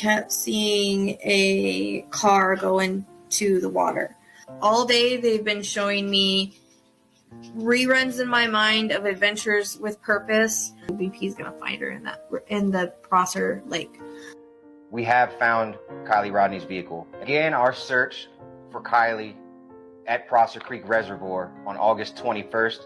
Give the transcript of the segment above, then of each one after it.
kept seeing a car go into the water. All day they've been showing me reruns in my mind of Adventures with Purpose. VP's gonna find her in the Prosser Lake. We have found Kylie Rodney's vehicle. Again, our search for Kylie at Prosser Creek Reservoir on August 21st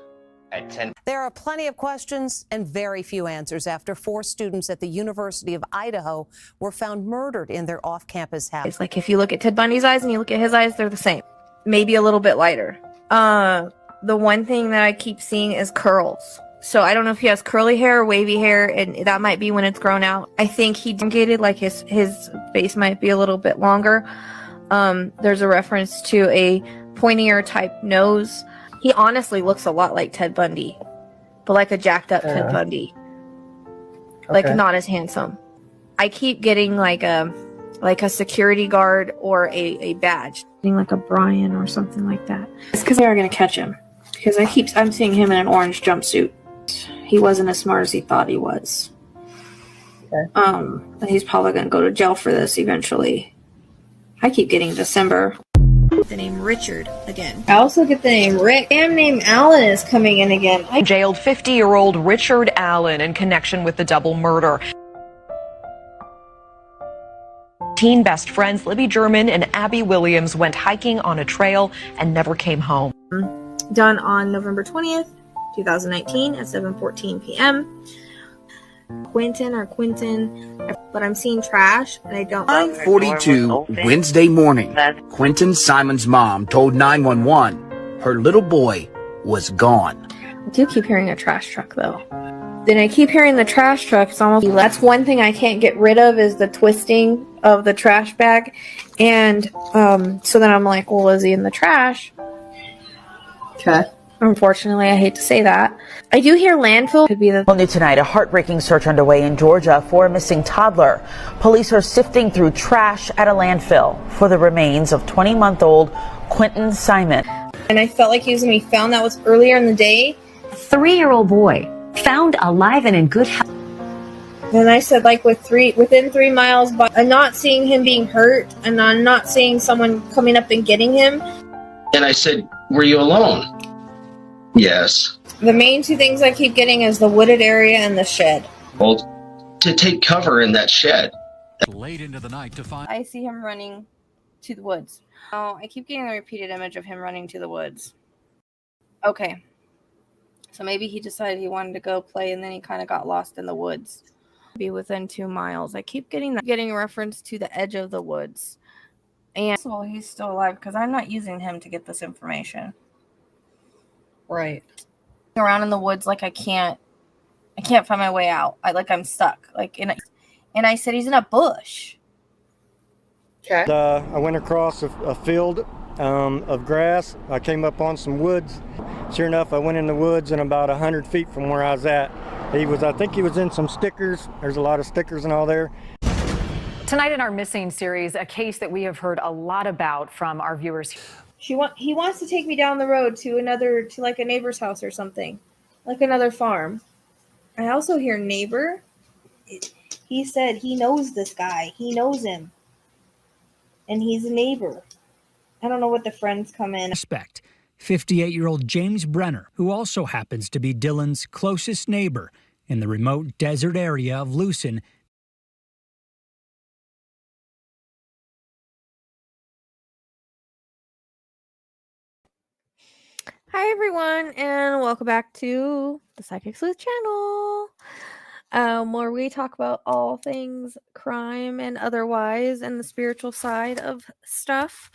at 10. There are plenty of questions and very few answers after 4 students at the University of Idaho were found murdered in their off-campus house. It's like if you look at Ted Bundy's eyes and you look at his eyes, they're the same. Maybe a little bit lighter. The one thing that I keep seeing is curls. So I don't know if he has curly hair or wavy hair, and that might be when it's grown out. I think he elongated, like his face might be a little bit longer. There's a reference to a pointier type nose. He honestly looks a lot like Ted Bundy, but like a jacked up Ted Bundy. Like not as handsome. I keep getting like a security guard or a badge. Like a Brian or something like that. It's because they are going to catch him. Because I'm seeing him in an orange jumpsuit. He wasn't as smart as he thought he was. Okay. He's probably going to go to jail for this eventually. I keep getting December. The name Richard again. I also get the name Rick. Damn name Allen is coming in again. Jailed 50-year-old Richard Allen in connection with the double murder. Teen best friends Libby German and Abby Williams went hiking on a trail and never came home. Done on November 20th, 2019 at 7:14 p.m. Quentin, but I'm seeing trash and I don't. 9:42 Wednesday morning. Quentin Simon's mom told 911 her little boy was gone. I do keep hearing a trash truck though. Then I keep hearing the trash truck. It's almost, that's one thing I can't get rid of is the twisting of the trash bag. And so then I'm like, well, is he in the trash? Okay. Unfortunately, I hate to say that. I do hear landfill could be the... Well, new tonight, a heartbreaking search underway in Georgia for a missing toddler. Police are sifting through trash at a landfill for the remains of 20-month-old Quentin Simon. And I felt like he was going to be found. That was earlier in the day. 3-year-old boy found alive and in good health. And I said, like, within 3 miles, but I'm not seeing him being hurt, and I'm not seeing someone coming up and getting him. And I said, were you alone? Yes. The main 2 things I keep getting is the wooded area and the shed. Well, to take cover in that shed. Late into the night to find. I see him running to the woods. Oh, I keep getting a repeated image of him running to the woods. Okay. So maybe he decided he wanted to go play and then he kind of got lost in the woods. Be within 2 miles. I keep getting a reference to the edge of the woods. And so he's still alive because I'm not using him to get this information. Right. Around in the woods like I can't find my way out. I'm stuck. And I said he's in a bush. Okay. I went across a field of grass. I came up on some woods. Sure enough, I went in the woods and about 100 feet from where I was at. I think he was in some stickers. There's a lot of stickers and all there. Tonight in our Missing series, a case that we have heard a lot about from our viewers. He wants to take me down the road to like a neighbor's house or something, like another farm. I also hear neighbor. He said he knows this guy. He knows him. And he's a neighbor. I don't know what the friends come in. Suspect, 58-year-old James Brenner, who also happens to be Dylan's closest neighbor in the remote desert area of Lucin. Hi everyone, and welcome back to the Psychic Sleuth channel, where we talk about all things crime and otherwise and the spiritual side of stuff.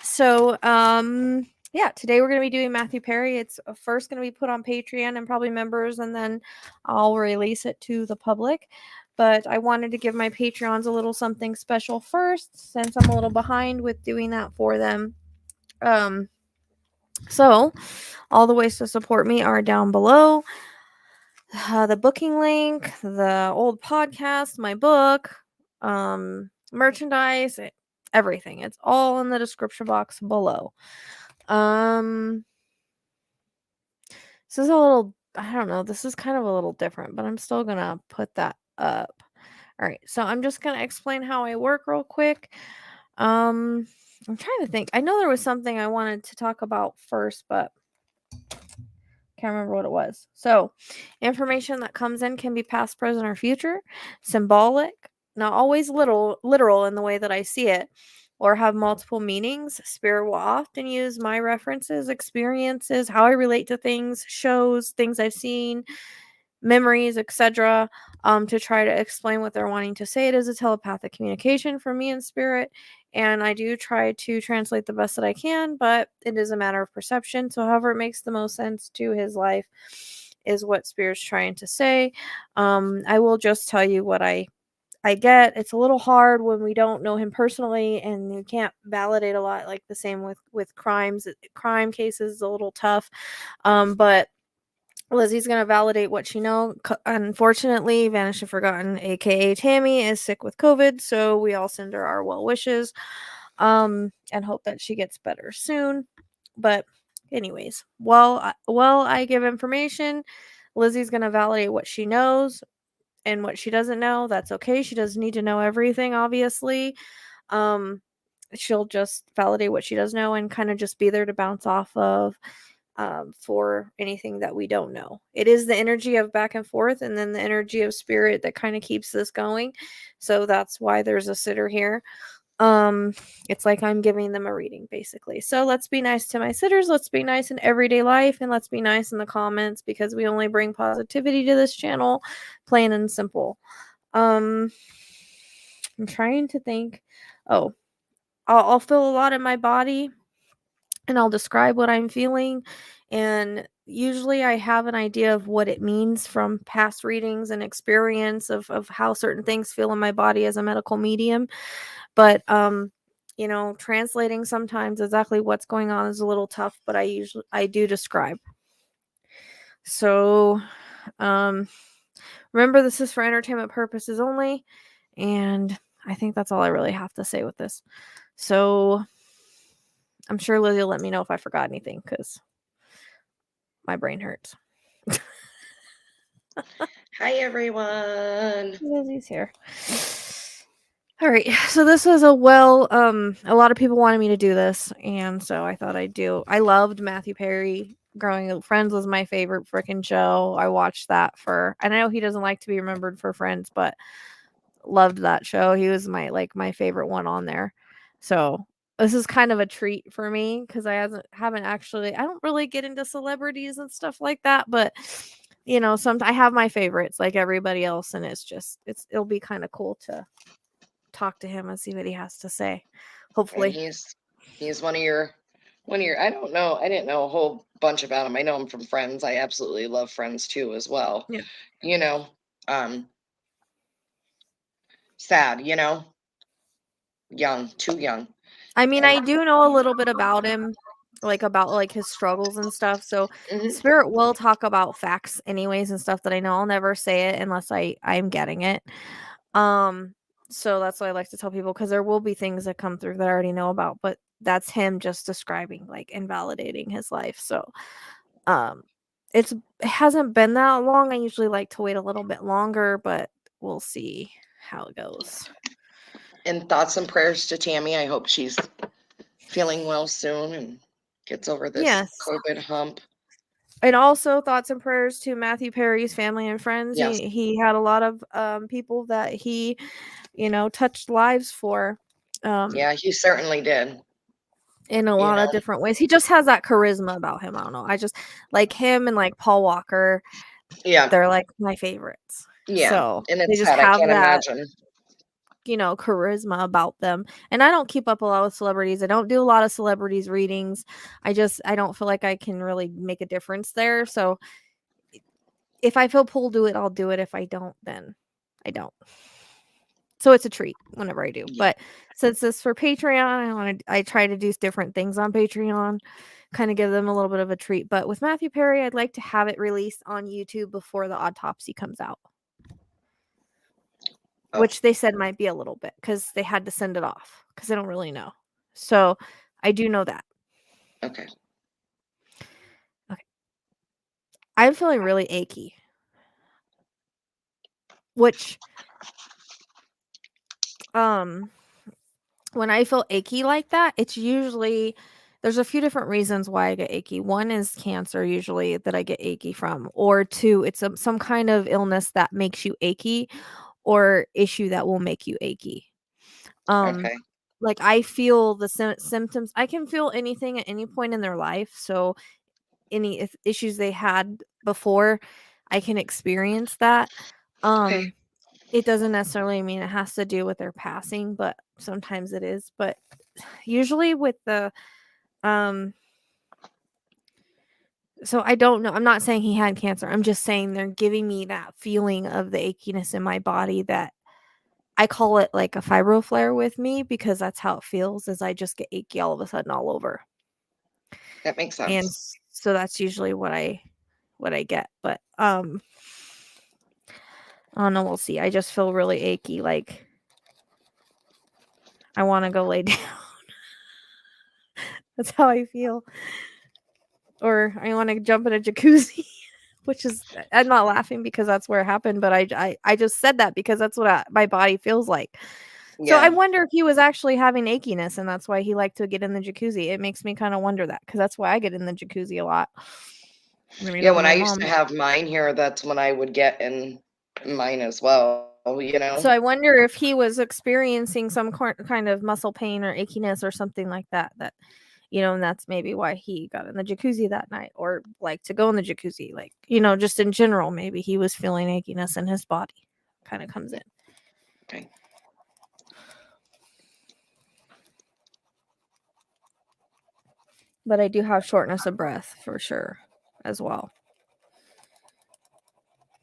So, yeah, today we're going to be doing Matthew Perry. It's first going to be put on Patreon and probably members, and then I'll release it to the public. But I wanted to give my Patreons a little something special first, since I'm a little behind with doing that for them. So all the ways to support me are down below. The booking link, the old podcast, my book, merchandise, everything. It's all in the description box below. This is a little, I don't know, this is kind of a little different, but I'm still gonna put that up. All right, so I'm just going to explain how I work real quick. I'm trying to think. I know there was something I wanted to talk about first, but can't remember what it was. So, information that comes in can be past, present, or future, symbolic, not always literal in the way that I see it, or have multiple meanings. Spirit will often use my references, experiences, how I relate to things, shows, things I've seen, memories, etc., to try to explain what they're wanting to say. It is a telepathic communication for me and spirit, and I do try to translate the best that I can, but it is a matter of perception. So however it makes the most sense to his life is what spirit's trying to say. I will just tell you what I get. It's a little hard when we don't know him personally and you can't validate a lot, like the same with crime cases is a little tough. But Lizzie's going to validate what she knows. Unfortunately, Vanished and Forgotten, aka Tammy, is sick with COVID, so we all send her our well wishes and hope that she gets better soon. But anyways, while I give information, Lizzie's going to validate what she knows and what she doesn't know. That's okay. She doesn't need to know everything, obviously. She'll just validate what she does know and kind of just be there to bounce off of for anything that we don't know. It is the energy of back and forth and then the energy of spirit that kind of keeps this going. So that's why there's a sitter here. It's like I'm giving them a reading, basically. So let's be nice to my sitters. Let's be nice in everyday life, and let's be nice in the comments because we only bring positivity to this channel, plain and simple. I'm trying to think. Oh, I'll feel a lot in my body and I'll describe what I'm feeling. And usually I have an idea of what it means from past readings and experience of how certain things feel in my body as a medical medium. But, translating sometimes exactly what's going on is a little tough, but I do describe. So, remember, this is for entertainment purposes only. And I think that's all I really have to say with this. So I'm sure Lizzie will let me know if I forgot anything because my brain hurts. Hi, everyone. Lizzie's here. All right, so this was a lot of people wanted me to do this, and so I thought I'd do. I loved Matthew Perry. Growing up, Friends was my favorite freaking show. I watched that and I know he doesn't like to be remembered for Friends, but loved that show. He was my favorite one on there. So this is kind of a treat for me because I don't really get into celebrities and stuff like that, but I have my favorites like everybody else, and it'll be kind of cool to talk to him and see what he has to say. Hopefully. And he's one of your I don't know, I didn't know a whole bunch about him. I know him from Friends. I absolutely love Friends too as well. Yeah. Sad, too young. I mean, I do know a little bit about him, about his struggles and stuff. So Spirit will talk about facts anyways and stuff that I know. I'll never say it unless I'm getting it. So that's why I like to tell people, because there will be things that come through that I already know about, but that's him just describing, invalidating his life. So it hasn't been that long. I usually like to wait a little bit longer, but we'll see how it goes. And thoughts and prayers to Tammy. I hope she's feeling well soon and gets over this COVID hump. And also thoughts and prayers to Matthew Perry's family and friends. Yes. He had a lot of people that he, touched lives for. Yeah, he certainly did. In a lot of different ways. He just has that charisma about him. I don't know. I just like him and Paul Walker. Yeah. They're my favorites. Yeah. So and they it's just sad. have I can't that, imagine. Charisma about them. And I don't keep up a lot with celebrities. I don't do a lot of celebrities readings. I don't feel like I can really make a difference there. So if I feel pulled to it, I'll do it. If I don't, then I don't. So it's a treat whenever I do. Yeah. But since this is for Patreon, I try to do different things on Patreon, kind of give them a little bit of a treat. But with Matthew Perry, I'd like to have it released on YouTube before the autopsy comes out. Which they said might be a little bit because they had to send it off because they don't really know. So I do know that. Okay. I'm feeling really achy. Which When I feel achy like that, it's usually there's a few different reasons why I get achy. One is cancer usually that I get achy from, or two, it's some kind of illness that makes you achy or issue that will make you achy. Okay. Like I feel the symptoms. I can feel anything at any point in their life. So any issues they had before, I can experience that. Okay. It doesn't necessarily mean it has to do with their passing, but sometimes it is. But usually with the so I don't know. I'm not saying he had cancer. I'm just saying they're giving me that feeling of the achiness in my body that I call it like a fibro flare with me because that's how it feels is I just get achy all of a sudden all over. That makes And sense. so that's usually what I get. But I don't know, we'll see. I just feel really achy, like I want to go lay down. That's how I feel. Or I want to jump in a jacuzzi, which is I'm not laughing because that's where it happened, but I just said that because that's what my body feels like. So I Yeah. wonder if he was actually having achiness and that's why he liked to get in the jacuzzi. It makes me kind of wonder that because that's why I get in the jacuzzi a lot. Yeah, when I used to have mine here, that's when I would get in mine as well, you know? So I wonder if he was experiencing some kind of muscle pain or achiness or something like that, and that's maybe why he got in the jacuzzi that night or like to go in the jacuzzi, like, just in general, maybe he was feeling achiness in his body kind of comes in. Okay. But I do have shortness of breath for sure as well.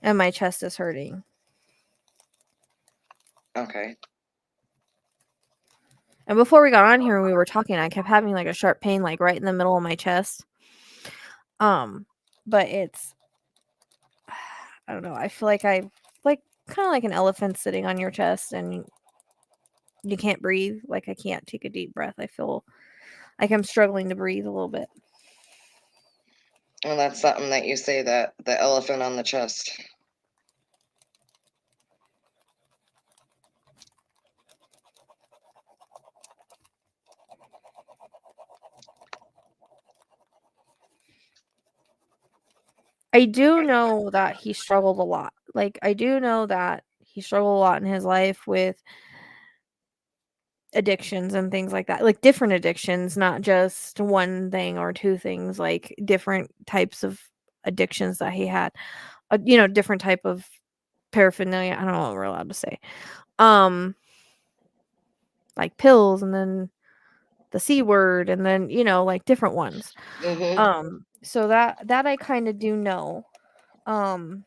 And my chest is hurting. Okay. And before we got on here and we were talking, I kept having like a sharp pain like right in the middle of my chest. But it's I don't know, I feel like I like kind of like an elephant sitting on your chest and you can't breathe. Like I can't take a deep breath. I feel like I'm struggling to breathe a little bit. Well, that's something that you say, that the elephant on the chest. I do know that he struggled a lot. Like I do know that he struggled a lot in his life with addictions and things like that. Like different addictions, not just one thing or two things, like different types of addictions that he had. Different type of paraphernalia. I don't know what we're allowed to say. Like pills and then the C word and then, like different ones. Mm-hmm. So that I kind of do know. And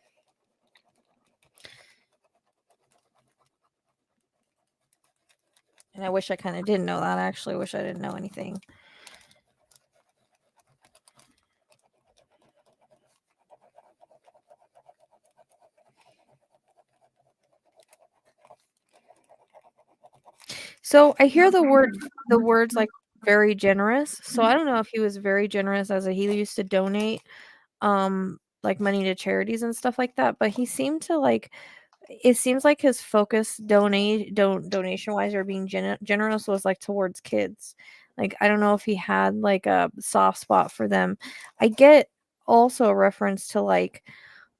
I wish I kind of didn't know that. I actually wish I didn't know anything. So I hear the words like very generous. So I don't know if he was very generous he used to donate like money to charities and stuff like that, but he seemed to like it seems like his focus donation wise or being generous was like towards kids. Like I don't know if he had like a soft spot for them. I get also a reference to like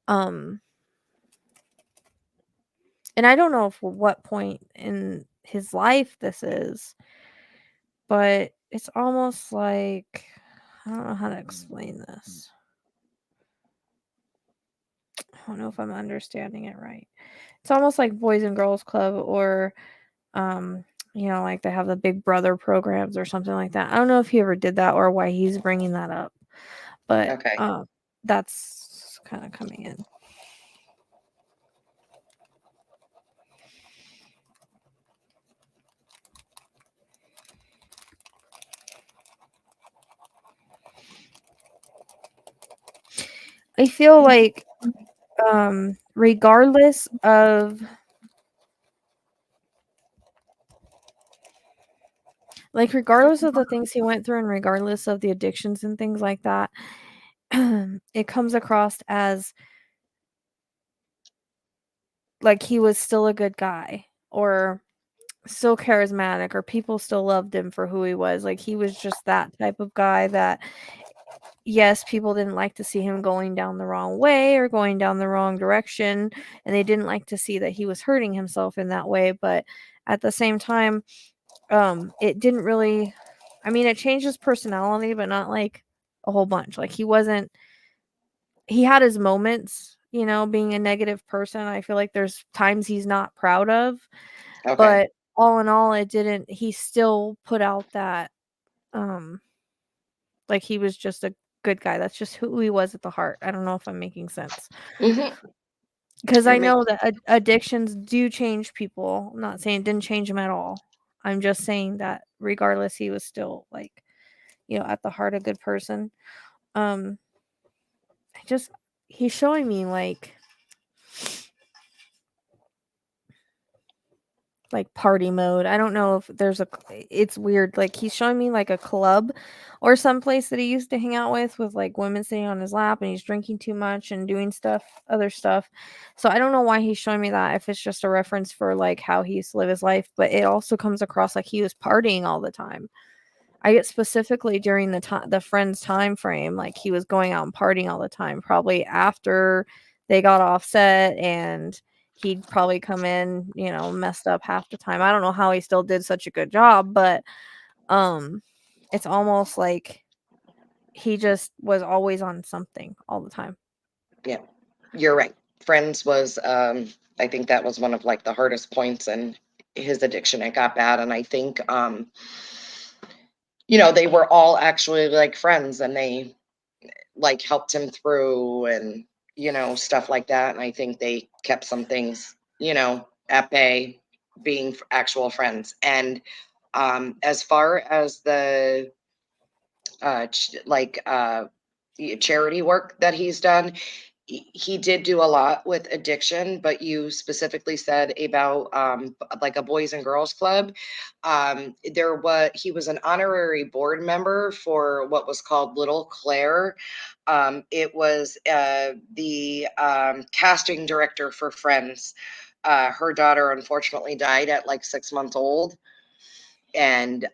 and I don't know what point in his life this is, but it's almost like I don't know how to explain this. I don't know if I'm understanding it right. It's almost like Boys and Girls Club or like they have the Big Brother programs or something like that. I don't know if he ever did that or why he's bringing that up. But Okay. That's kind of coming in. I feel like regardless of the things he went through and regardless of the addictions and things like that, it comes across as like he was still a good guy or so charismatic, or people still loved him for who he was. Like, he was just that type of guy that, yes, people didn't like to see him going down the wrong way or going down the wrong direction, and they didn't like to see that he was hurting himself in that way. But at the same time, it didn't really, I mean, it changed his personality, but not like a whole bunch. Like, he had his moments, you know, being a negative person. I feel like there's times he's not proud of, Okay. but all in all, he still put out that, like, he was just a good guy. That's just who he was at the heart. I don't know if I'm making sense. Because I know that addictions do change people. I'm not saying it didn't change him at all. I'm just saying that regardless, he was still, like, you know, at the heart a good person. He's showing me like party mode. I don't know if it's weird. Like, he's showing me like a club or someplace that he used to hang out with like women sitting on his lap, and he's drinking too much and doing other stuff. So I don't know why he's showing me that, if it's just a reference for like how he used to live his life, but it also comes across like he was partying all the time. I get specifically during the friend's time frame, like he was going out and partying all the time, probably after they got off set, and he'd probably come in, you know, messed up half the time. I don't know how he still did such a good job, but it's almost like he just was always on something all the time. Yeah, you're right. Friends was, I think that was one of like the hardest points in his addiction. It got bad, and I think, you know, they were all actually like friends, and they like helped him through, and, you know, stuff like that. And I think they kept some things, you know, at bay, being actual friends. And as far as the charity work that he's done, he did do a lot with addiction, but you specifically said about like a boys and girls club. He was an honorary board member for what was called Little Claire. It was the casting director for Friends. Her daughter unfortunately died at like 6 months old, and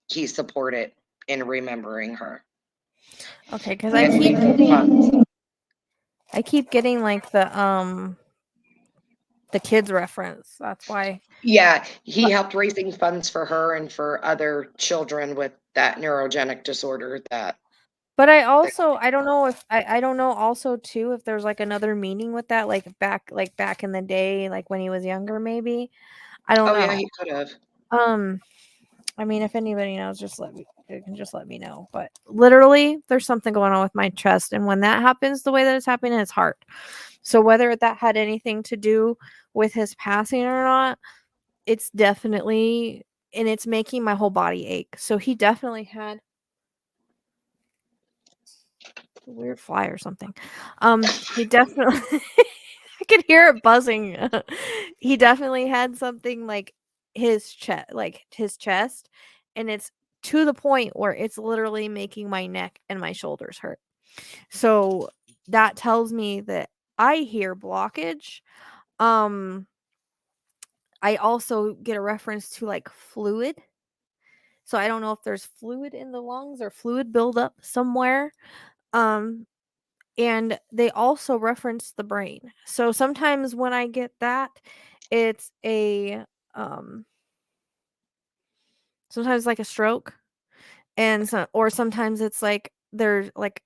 he supported in remembering her. Okay, because I keep getting like the kids reference. That's why. Yeah, he helped raising funds for her and for other children with that neurogenic disorder. But I don't know if I don't know also too if there's like another meaning with that, like back in the day, like when he was younger, maybe. I don't know. Yeah, he could have. I mean, if anybody knows, you can just let me know. But literally, there's something going on with my chest, and when that happens, the way that it's happening, it's hard. So whether that had anything to do with his passing or not, it's definitely, and it's making my whole body ache. So he definitely had a weird fly or something. He definitely I could hear it buzzing. He definitely had something like his chest, and it's to the point where it's literally making my neck and my shoulders hurt. So that tells me that I hear blockage. I also get a reference to like fluid. So I don't know if there's fluid in the lungs or fluid buildup somewhere. And they also reference the brain. So sometimes when I get that, it's sometimes like a stroke, and or sometimes it's like there's like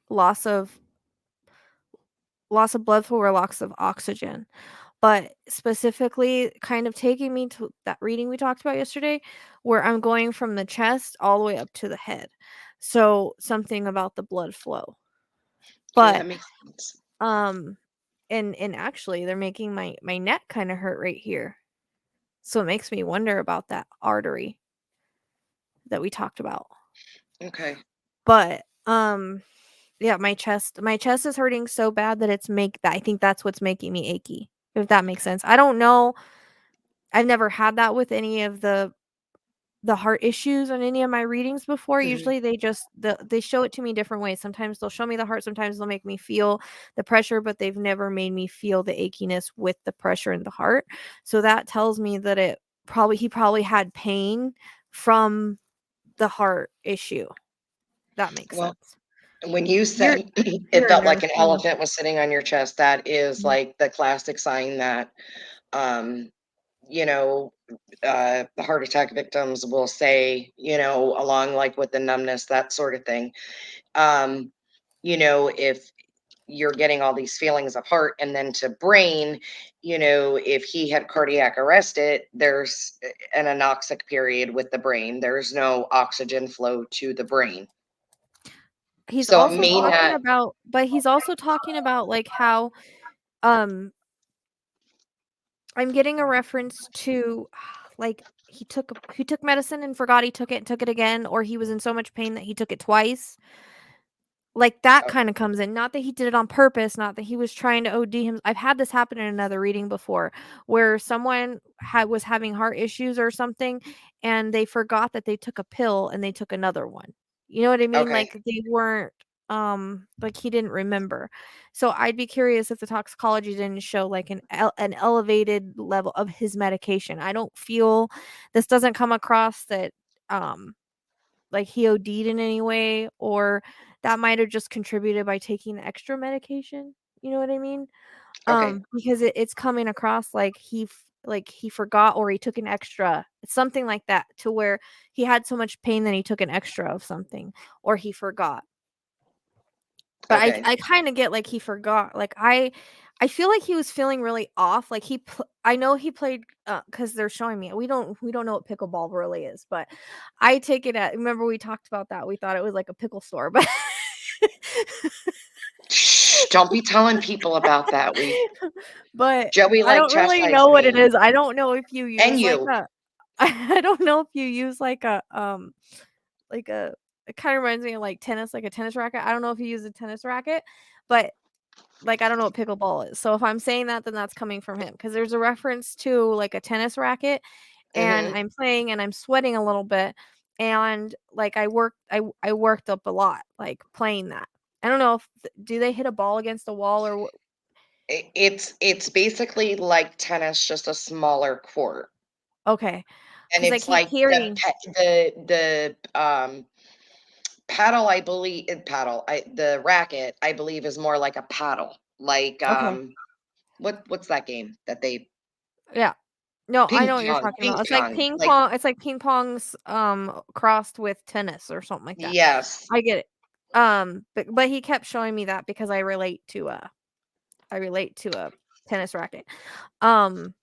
loss of blood flow or loss of oxygen. But specifically kind of taking me to that reading we talked about yesterday, where I'm going from the chest all the way up to the head. So something about the blood flow. But that makes sense. And actually they're making my neck kind of hurt right here. So it makes me wonder about that artery that we talked about. Okay. But yeah, my chest is hurting so bad that I think that's what's making me achy, if that makes sense. I don't know. I've never had that with any of the the heart issues on any of my readings before. Mhm. Usually they show it to me different ways. Sometimes they'll show me the heart, sometimes they'll make me feel the pressure, but they've never made me feel the achiness with the pressure in the heart. So that tells me that he probably had pain from the heart issue. That makes Well, sense. when you You're said it you're a felt like nurse, an you know. elephant was sitting on your chest, that is Mhm. like the classic sign that, um, you know, the heart attack victims will say, along like with the numbness, that sort of thing. Um, if you're getting all these feelings of heart and then to brain, if he had cardiac arrested, there's an anoxic period with the brain. There's no oxygen flow to the brain. He's So it also may talking not. about he's also talking about like how um I'm getting a reference to like he took medicine and forgot he took it and took it again, or he was in so much pain that he took it twice. Like that Oh, kind of comes in. Not that he did it on purpose, not that he was trying to OD him. I've had this happen in another reading before where someone was having heart issues or something and they forgot that they took a pill and they took another one. You know what I mean? okay. Like they weren't like he didn't remember. So I'd be curious if the toxicology didn't show like an elevated level of his medication. I don't feel this doesn't come across that like he OD'd in any way, or that might have just contributed by taking the extra medication. You know what I mean? Okay. Because it's coming across like like he forgot or he took an extra, something like that, to where he had so much pain that he took an extra of something, or he forgot. But Okay. I kind of get like he forgot. Like I feel like he was feeling really off. Like I know he played because they're showing me. We don't know what pickleball really is, but I take it at. Remember we talked about that. We thought it was like a pickle store, but Shh, don't be telling people about that. but Joey I like don't really chastised know what it me is. I don't know if you and use like you. a. I don't know if you use like a. It kind of reminds me of like tennis, like a tennis racket. I don't know if you use a tennis racket, but like, I don't know what pickleball is. So if I'm saying that, then that's coming from him because there's a reference to like a tennis racket and Hmm. I'm playing and I'm sweating a little bit. And like I worked up a lot, like playing that. I don't know if do they hit a ball against the wall or It's basically like tennis, just a smaller court. okay. And Because I it's keep like hearing the paddle, I believe the racket, I believe, is more like a paddle. Like okay. what's that game that they Yeah. No, I ping know what you're pong, talking ping about. It's like pong. ping Like pong. It's like ping pong's crossed with tennis or something like that. yes. I get it. But he kept showing me that because I relate to a tennis racket. Um,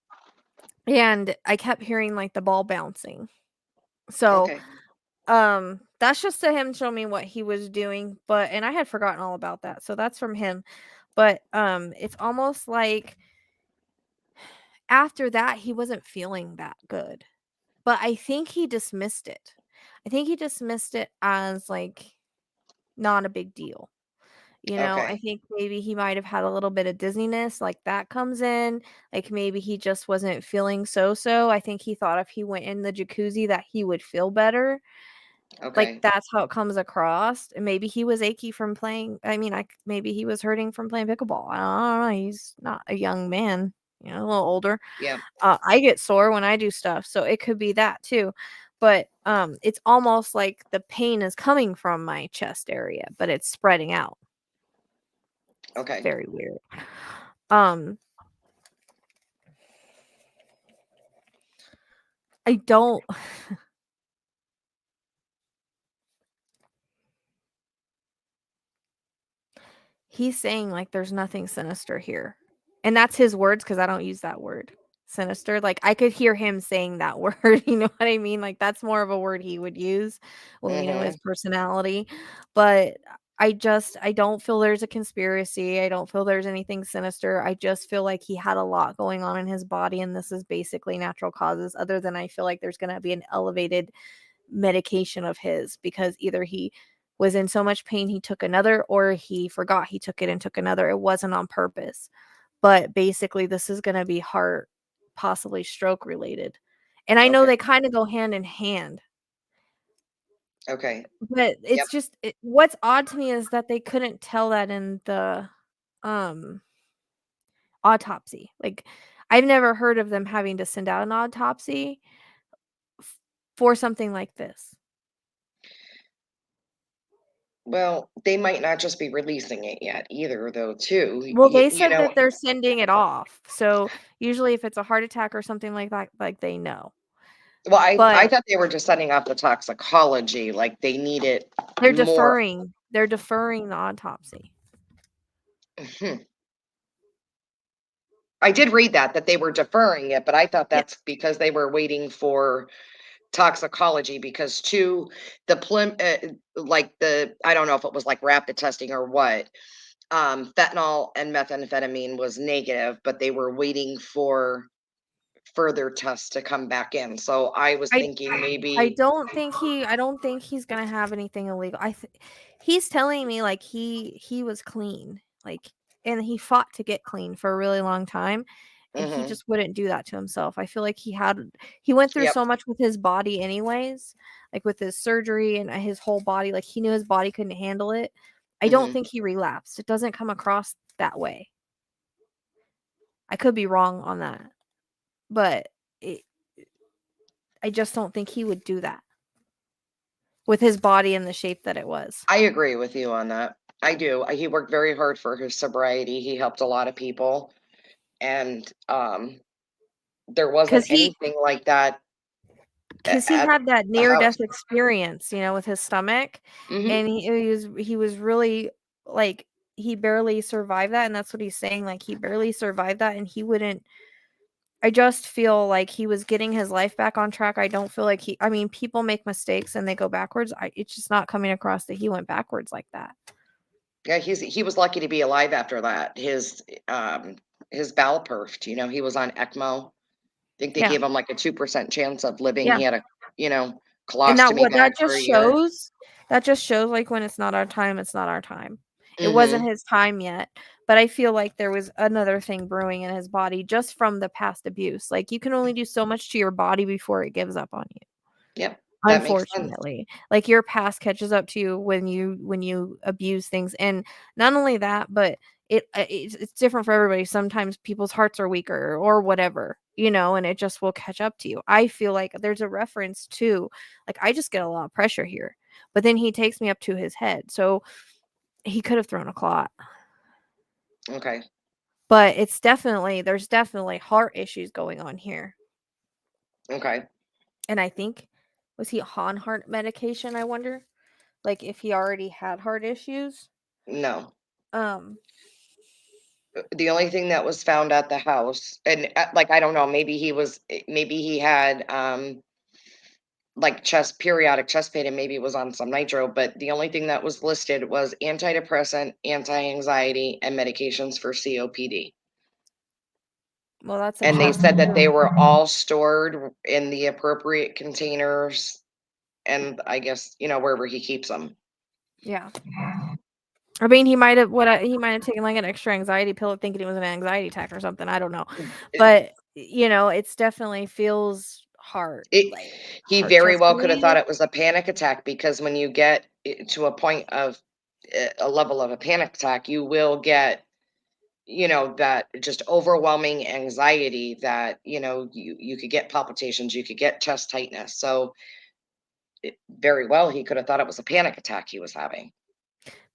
and I kept hearing like the ball bouncing. So, Okay. that's just to him showing me what he was doing, and I had forgotten all about that. So that's from him. But it's almost like after that he wasn't feeling that good. But I think he dismissed it. I think he dismissed it as like not a big deal. I Okay. think maybe he might have had a little bit of dizziness, like that comes in. Like maybe he just wasn't feeling so. I think he thought if he went in the jacuzzi that he would feel better. Like Okay. that's how it comes across. And maybe he was achy from playing. I mean, maybe he was hurting from playing pickleball. I don't know. He's not a young man, a little older. Yeah. I get sore when I do stuff, so it could be that too. But it's almost like the pain is coming from my chest area, but it's spreading out. Okay. Very weird. Um, I don't he's saying like there's nothing sinister here. And that's his words because I don't use that word. Sinister. Like I could hear him saying that word, you know what I mean? Like that's more of a word he would use when we know his Mhm. personality. But I don't feel there's a conspiracy. I don't feel there's anything sinister. I just feel like he had a lot going on in his body and this is basically natural causes, other than I feel like there's gonna be an elevated medication of his because either he was in so much pain he took another or he forgot he took it and took another. It wasn't on purpose. But basically this is going to be heart, possibly stroke related. And I know Okay. they kind of go hand in hand. Okay. But it's just what's odd to me is that they couldn't tell that in the autopsy. Like, I've never heard of them having to send out an autopsy for something like this. Well, they might not just be releasing it yet either, though, too. Well, they You said know, that they're sending it off. So usually if it's a heart attack or something like that, like, they know. well, I But thought they were just setting up the toxicology, like they need it they're more. deferring. They're deferring the autopsy. I did read that they were deferring it, but I thought Yeah. that's because they were waiting for toxicology because like I don't know if it was like rapid testing or what. Fentanyl and methamphetamine was negative, but they were waiting for further tests to come back in. So I was thinking I maybe don't think he's gonna have anything illegal. He's telling me like he was clean, like, and he fought to get clean for a really long time, and he Mhm. just wouldn't do that to himself. I feel like he went through Yep. so much with his body anyways, like with his surgery and his whole body, like he knew his body couldn't handle it. I don't Mhm. think he relapsed. It doesn't come across that way. I could be wrong on that, but I just don't think he would do that with his body in the shape that it was. I agree with you on that. I do. He worked very hard for his sobriety. He helped a lot of people, and there wasn't Because anything like that he at had that the near house. death experience, with his stomach, Mhm. and he was really, like, he barely survived that, and that's what he's saying, like, he barely survived that, and he wouldn't. I just feel like he was getting his life back on track. I don't feel like I mean, people make mistakes and they go backwards. It's just not coming across that he went backwards like that. Yeah, he was lucky to be alive after that. His bowel perfed, he was on ECMO. I think they Yeah. gave him like a 2% chance of living. Yeah. He had a, And colostomy bag for a year. that just shows, like, when it's not our time, it's not our time. It wasn't Mhm. his time yet, but I feel like there was another thing brewing in his body just from the past abuse. Like, you can only do so much to your body before it gives up on you. Yep, that makes sense. Unfortunately, like, your past catches up to you when you abuse things, and not only that, but it's different for everybody. Sometimes people's hearts are weaker or whatever, and it just will catch up to you. I feel like there's a reference to, like, I just get a lot of pressure here, but then he takes me up to his head, so he could have thrown a clot. Okay. But there's definitely heart issues going on here. Okay. And I think, was he on heart medication, I wonder? Like, if he already had heart issues? No. Um, The only thing that was found at the house, and like I don't know, maybe he had like periodic chest pain, and maybe it was on some nitro, but the only thing that was listed was antidepressant, anti-anxiety, and medications for COPD. well, that's a And they chest said that they too. were all stored in the appropriate containers, and I guess, wherever he keeps them. Yeah. I mean, he might have taken, like, an extra anxiety pill thinking it was an anxiety attack or something, I don't know. But, it's definitely feels hard, like, He heart very chest well could have thought pain. it was a panic attack, because when you get to a point of a level of a panic attack, you will get, that just overwhelming anxiety that, you could get palpitations, you could get chest tightness. So very well, he could have thought it was a panic attack he was having.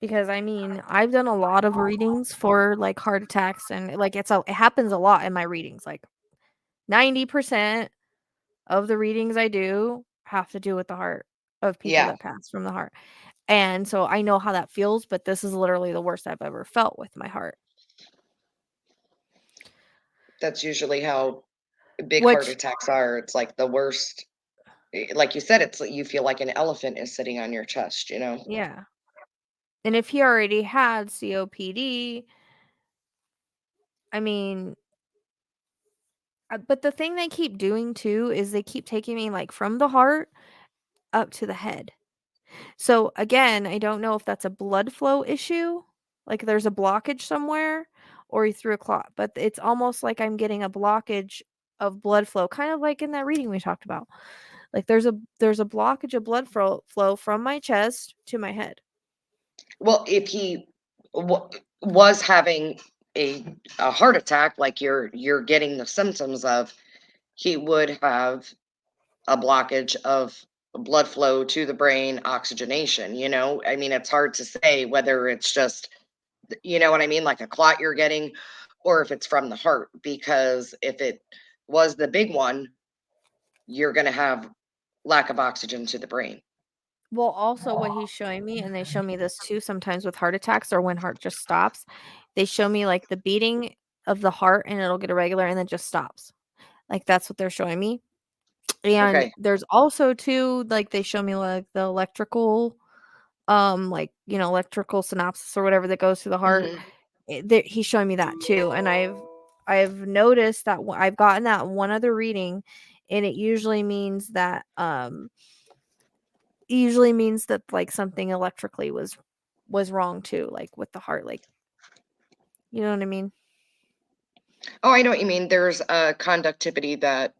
Because, I mean, I've done a lot of readings for, like, heart attacks, and, like, it happens a lot in my readings, like, 90% of the readings I do have to do with the heart of people Yeah, that pass from the heart. And so I know how that feels, but this is literally the worst I've ever felt with my heart. that's usually how big heart Which, attacks are. It's like the worst. Like you said, it's like you feel like an elephant is sitting on your chest. yeah. And if he already had COPD, I mean, but the thing they keep doing too is they keep taking me, like, from the heart up to the head. So again, I don't know if that's a blood flow issue, like there's a blockage somewhere, or he threw a clot, but it's almost like I'm getting a blockage of blood flow, kind of like in that reading we talked about. Like there's a blockage of blood flow from my chest to my head. Well, if he was having a heart attack, like you're getting the symptoms of, he would have a blockage of blood flow to the brain, oxygenation. You know, I mean, it's hard to say whether it's just, you know what I mean, like a clot you're getting, or if it's from the heart. Because if it was the big one, you're going to have lack of oxygen to the brain. Well, also what he's showing me, and they show me this too sometimes with heart attacks or when heart just stops, they show me like the beating of the heart and it'll get irregular and then just stops. Like that's what they're showing me. And Okay. there's also too, like they show me like the electrical, like, you know, electrical synopsis or whatever that goes through the heart. He's showing me that too. And I've noticed that I've gotten that one other reading, and it usually means that like something electrically was wrong too, like with the heart, like, you know what I mean? Oh, I know what you mean. There's a conductivity that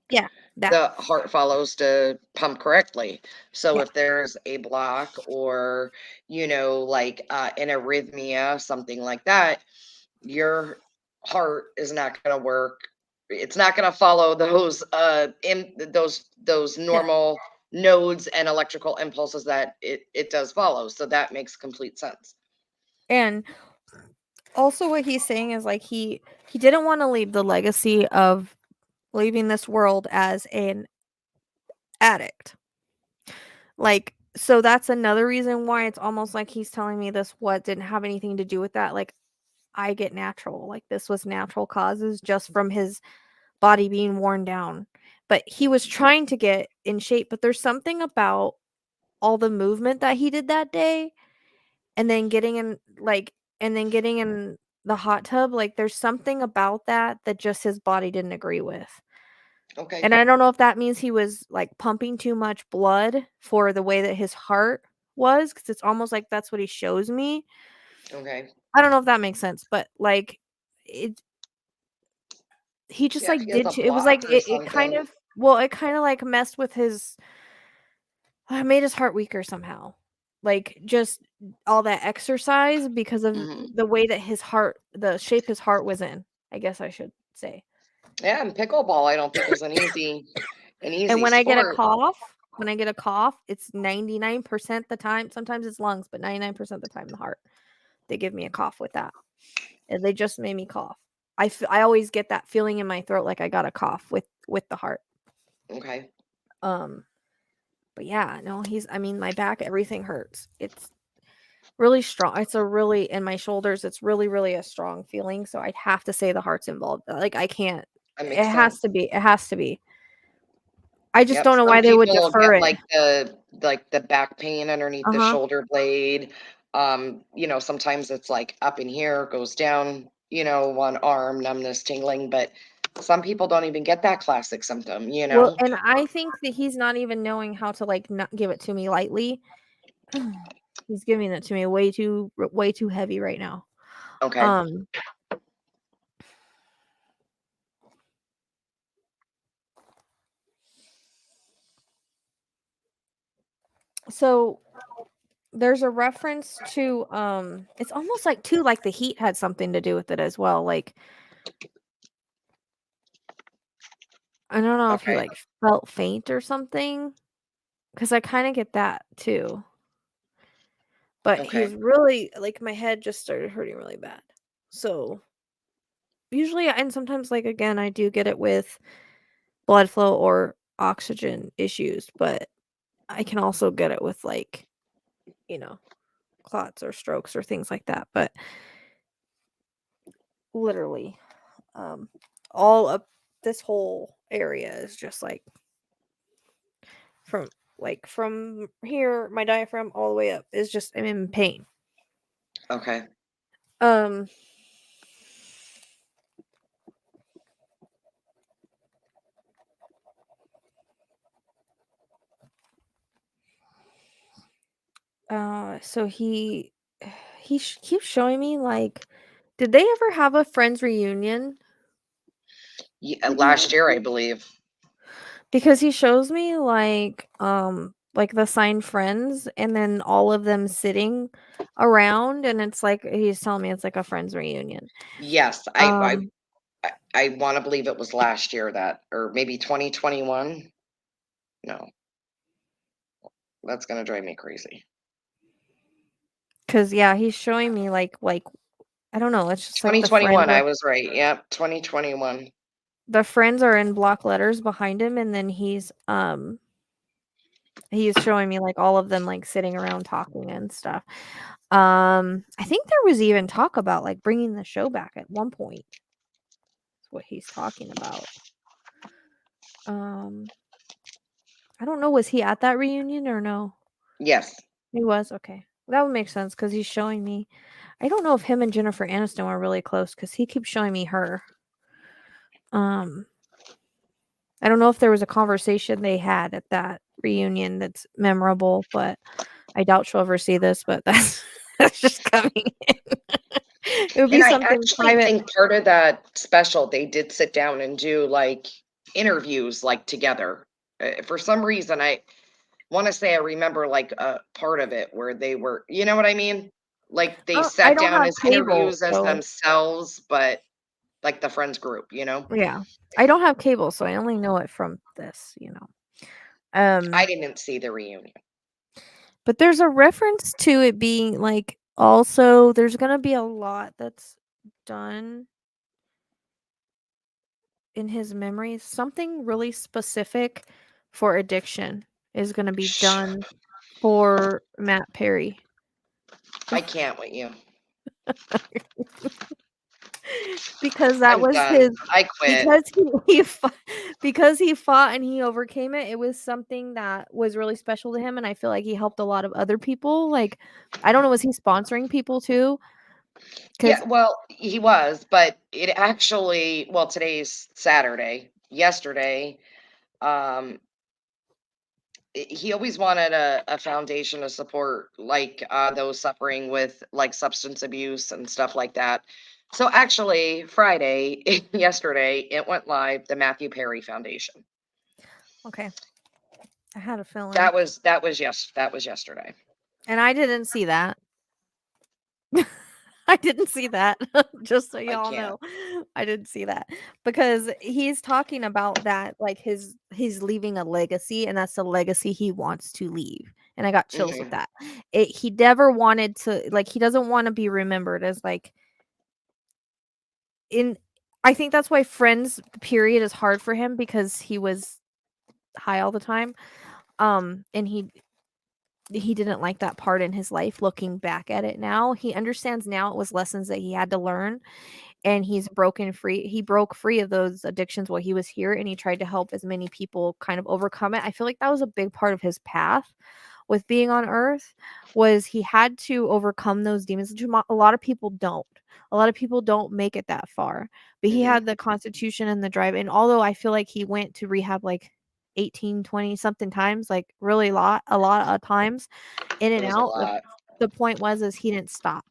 the heart follows to pump correctly. So if there's a block or, you know, like an arrhythmia, something like that, your heart is not going to work. It's not going to follow those those normal nodes and electrical impulses that it does follow. So that makes complete sense. And also what he's saying is like he didn't want to leave the legacy of leaving this world as an addict. Like, so that's another reason why it's almost like he's telling me this what didn't have anything to do with that. Like, I get natural. Like, this was natural causes just from his body being worn down. But he was trying to get in shape. But there's something about all the movement that he did that day, and then getting in the hot tub. Like, there's something about that just his body didn't agree with. Okay. And I don't know if that means he was like pumping too much blood for the way that his heart was, because it's almost like that's what he shows me. Okay. I don't know if that makes sense, but like he just like did. It was like it kind of like messed with his. Made his heart weaker somehow. Like just all that exercise because of the way that his heart, the shape his heart was in, I guess I should say. Yeah, and pickleball, I don't think is an easy And when sport. I get a cough, it's 99% the time. Sometimes it's lungs, but 99% of the time the heart. They give me a cough with that. And they just made me cough. I always get that feeling in my throat like I got a cough with the heart. Okay. But yeah, no, my back, everything hurts. It's really strong. It's a really, in my shoulders, it's really, really a strong feeling. So I'd have to say the heart's involved. Like I can't, it has to be. It has to be. I just don't know why they would defer it. Like the back pain underneath the shoulder blade. You know, sometimes it's like up in here, goes down, you know, one arm, numbness, tingling, but some people don't even get that classic symptom, you know. Well, and I think that he's not even knowing how to like not give it to me lightly. He's giving it to me way too heavy right now. Okay. So there's a reference to it's almost like too like the heat had something to do with it as well. Like I don't know if he like felt faint or something, because I kind of get that too. But he's really like, my head just started hurting really bad. So usually, and sometimes like again, I do get it with blood flow or oxygen issues, but I can also get it with like, you know, clots or strokes or things like that. But literally, all of this whole area is just like from here, my diaphragm all the way up is just, I'm in pain. Okay. So he keeps showing me like, did they ever have a friends reunion? Yeah, last year, I believe. Because he shows me like the signed friends and then all of them sitting around, and it's like he's telling me it's like a friends reunion. Yes, Um I want to believe it was last year that, or maybe 2021. No, that's gonna drive me crazy. Cause yeah, he's showing me like I don't know, it's just like the friends 2021, I are was right. Yep, 2021. the friends are in block letters behind him, and then he's showing me like all of them like sitting around talking and stuff. I think there was even talk about like bringing the show back at one point. That's what he's talking about. I don't know, was he at that reunion or no? Yes. He was? Okay. That would make sense because he's showing me. I don't know if him and Jennifer Aniston are really close because he keeps showing me her. I don't know if there was a conversation they had at that reunion that's memorable, but I doubt she'll ever see this, but that's just coming in. It would be And I something actually private. think part of that special, they did sit down and do like interviews like together. For some reason, I want to say I remember like a part of it where they were, you know what I mean? Like they I sat don't down have as cable, interviews as so themselves, but like the friends group, you know? yeah. I don't have cable, so I only know it from this, you know. I didn't see the reunion. But there's a reference to it being like also there's gonna be a lot that's done in his memories. Something really specific for addiction is gonna be done for Matt Perry. I can't with you. Because that I'm was done. his I quit. because because he fought and he overcame it. It was something that was really special to him, and I feel like he helped a lot of other people. Like, I don't know, was he sponsoring people too? Yeah, 'Cause well, he was, but it actually, well, today's Saturday. Yesterday, um, he always wanted a foundation to support like those suffering with like substance abuse and stuff like that. So actually, Friday, yesterday, it went live, the Matthew Perry Foundation. okay. I had a feeling. That was yesterday. And I didn't see that. I didn't see that. Just so I y'all can't. know. I didn't see that. Because he's talking about that like he's leaving a legacy, and that's the legacy he wants to leave. And I got chills with Mhm. that. He never wanted to like he doesn't want to be remembered as like in I think that's why Friends period is hard for him because he was high all the time. And he didn't like that part in his life. Looking back at it now, he understands now it was lessons that he had to learn, and he broke free of those addictions while he was here, and he tried to help as many people kind of overcome it. I feel like that was a big part of his path with being on earth, was he had to overcome those demons. A lot of people don't make it that far, but he Mhm. had the constitution and the drive. And although I feel like he went to rehab like 18, 20 something times, like really a lot of times in It and was a out, lot. the point was is he didn't stop.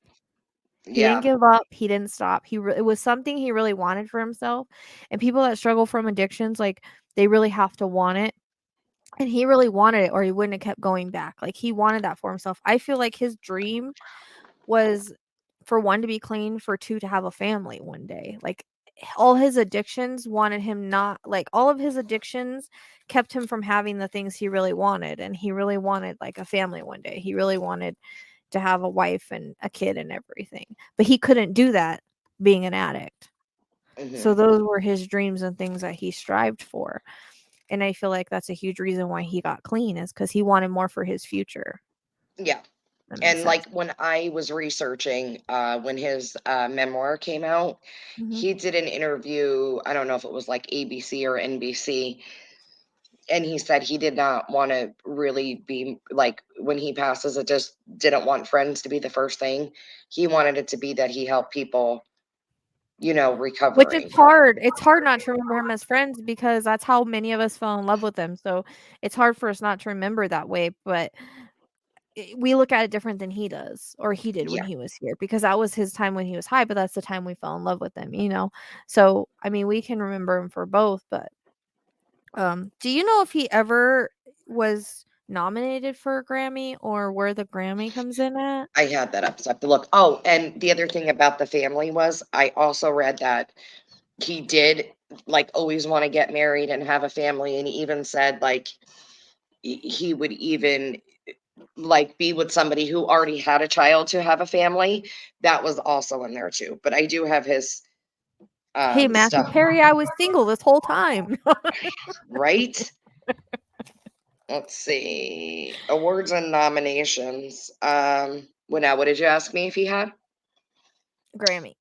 He didn't Yeah. give up, he didn't stop. It was something he really wanted for himself, and people that struggle from addictions, like, they really have to want it, and he really wanted it or he wouldn't have kept going back. Like, he wanted that for himself. I feel like his dream was for 1 to be clean, for 2 to have a family one day. Like, all his addictions wanted him not like, all of his addictions kept him from having the things he really wanted, and he really wanted, like, a family one day. He really wanted to have a wife and a kid and everything, but he couldn't do that being an addict. So Mhm. those were his dreams and things that he strived for, and I feel like that's a huge reason why he got clean, is because he wanted more for his future. Yeah. That makes And sense. like when I was researching, when his memoir came out, Mhm. he did an interview. I don't know if it was like ABC or NBC, and he said he did not want to really be like when he passes, it just didn't want friends to be the first thing. He wanted it to be that he helped people, Which is recovering. hard. It's hard not to remember him as friends because that's how many of us fell in love with him, so it's hard for us not to remember that way, but we look at it different than he does, or he did when Yeah. he was here, because that was his time when he was high, but that's the time we fell in love with him, you know? So, I mean, we can remember him for both, but Do you know if he ever was nominated for a Grammy or where the Grammy comes in at? I had that up, so I have to look. Oh, and the other thing about the family was I also read that he did like always want to get married and have a family, and he even said like he would even like be with somebody who already had a child to have a family. That was also in there too. But I do have his Hey, Matthew stuff. Perry, I was single this whole time. Right? Let's see. Awards and nominations. Well, now, what did you ask me if he had? Grammy.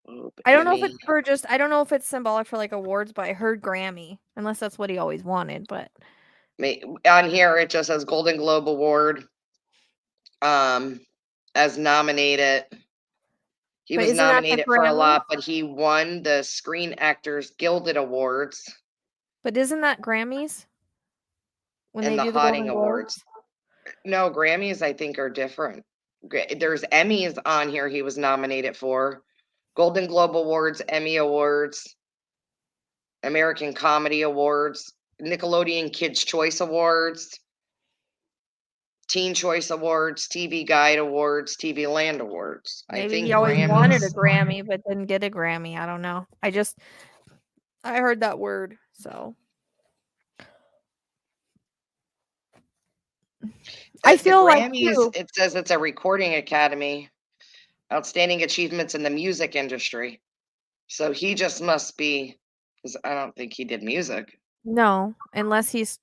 Ooh, I don't know if Emmy. it's for just, I don't know if it's symbolic for like awards, but I heard Grammy, unless that's what he always wanted. But On here, it just says Golden Globe Award. As nominated. He But was isn't that the nominated for a Grammys? lot, but he won the Screen Actors Gilded Awards But isn't that Grammys when and they the do the Hotting Golden Awards. Globes? No, Grammys, I think, are different. There's Emmys on here he was nominated for. Golden Globe Awards, Emmy Awards, American Comedy Awards, Nickelodeon Kids' Choice Awards, Teen Choice Awards, TV Guide Awards, TV Land Awards. I Maybe think he always wanted a Grammys. Grammy, but didn't get a Grammy. I don't know. I heard that word, so. I The feel like Grammys, too. it says it's a recording academy. Outstanding achievements in the music industry. So he just must be, because I don't think he did music. No, unless he's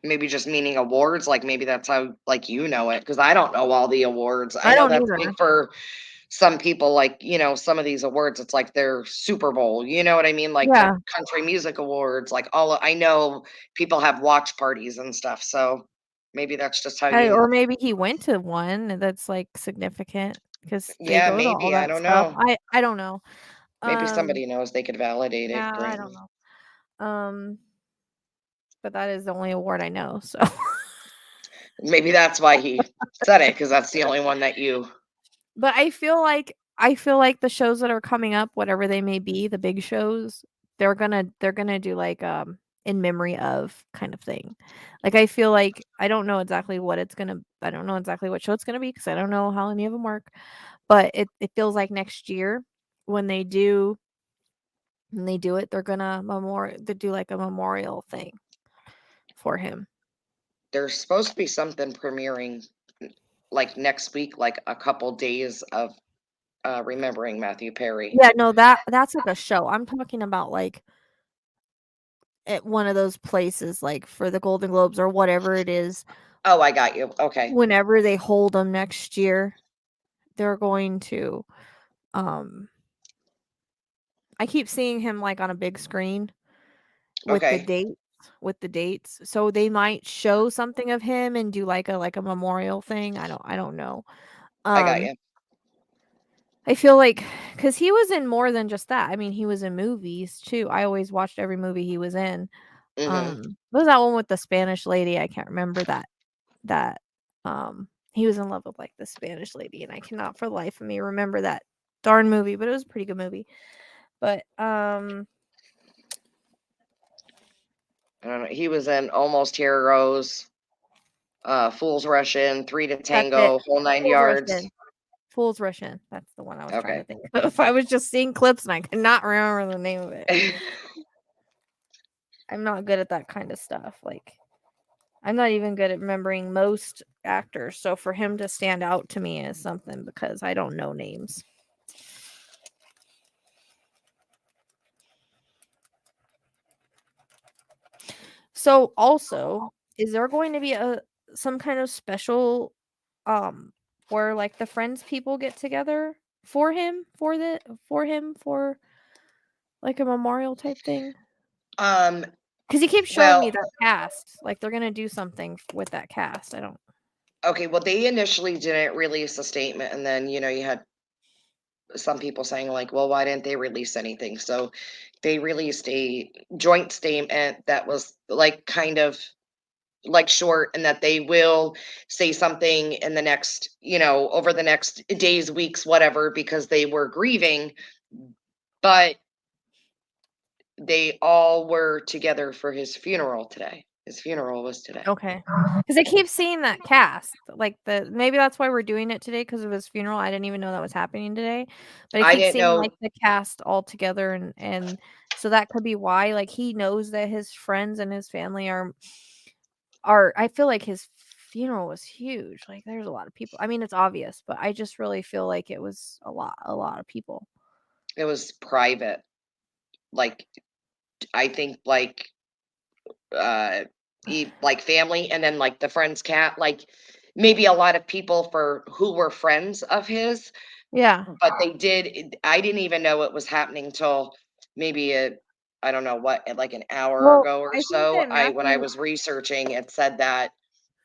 Maybe just meaning awards, like maybe that's how like you know it, because I don't know all the awards. I I know don't that's either. big for some people, like some of these awards, it's like their Super Bowl, you know what I mean? Like the Yeah. country music awards, like I know people have watch parties and stuff, so maybe that's just how Or you. maybe he went to one that's like significant because they Yeah, go to all maybe, I that don't stuff. know. I don't know. Maybe Um somebody knows, they could validate it. yeah, I Great. don't know. But that is the only award I know, so. Maybe that's why he said it, because that's the only one that you. But I feel like the shows that are coming up, whatever they may be, the big shows, they're gonna do like in memory of kind of thing. Like I feel like I don't know exactly what I don't know exactly what show it's gonna be because I don't know how any of them work. But it feels like next year when they do it, they're gonna they do like a memorial thing for him. There's supposed to be something premiering like next week, like a couple days of remembering Matthew Perry. Yeah, no, that's like a show. I'm talking about like at one of those places, like for the Golden Globes or whatever it is. Oh, I got you. Okay. Whenever they hold them next year, they're going to. I keep seeing him like on a big screen with the Okay. dates. With the dates, so they might show something of him and do like a memorial thing. I don't know. I got you. I feel like because he was in more than just that. I mean, he was in movies too. I always watched every movie he was in. What was that one with the Spanish lady? I can't remember that he was in love with like the Spanish lady, and I cannot for the life of me remember that darn movie, but it was a pretty good movie. But I don't know. He was in Almost Heroes, Fools Rush In, Three to that's it. Tango, Whole Nine Fools Rush Yards. In. Fools Rush In. That's the one I was trying to Okay. think of. I was just seeing clips and I could not remember the name of it. I'm not good at that kind of stuff. Like, I'm not even good at remembering most actors. So for him to stand out to me is something because I don't know names. So also, is there going to be some kind of special where like the Friends people get together for him for like a memorial type thing? Because he keeps showing me Well, that cast. Like they're gonna do something with that cast. I don't. okay, well, they initially didn't release a statement, and then you had some people saying like, well, why didn't they release anything? So they released a joint statement that was like kind of like short, and that they will say something in the next, over the next days, weeks, whatever, because they were grieving, but they all were together for his funeral today. His funeral was today. Okay. Because I keep seeing that cast. Like maybe that's why we're doing it today, because of his funeral. I didn't even know that was happening today. But I I keep didn't seeing know. like the cast all together, and so that could be why. Like he knows that his friends and his family are I feel like his funeral was huge. Like there's a lot of people. I mean, it's obvious, but I just really feel like it was a lot of people. It was private. Like, I think like like family, and then like the friend's cat, like maybe a lot of people who were friends of his, Yeah. but I didn't even know it was happening till maybe I don't know what, like an hour Well, ago or I think so. that When I Matthew was researching, it said that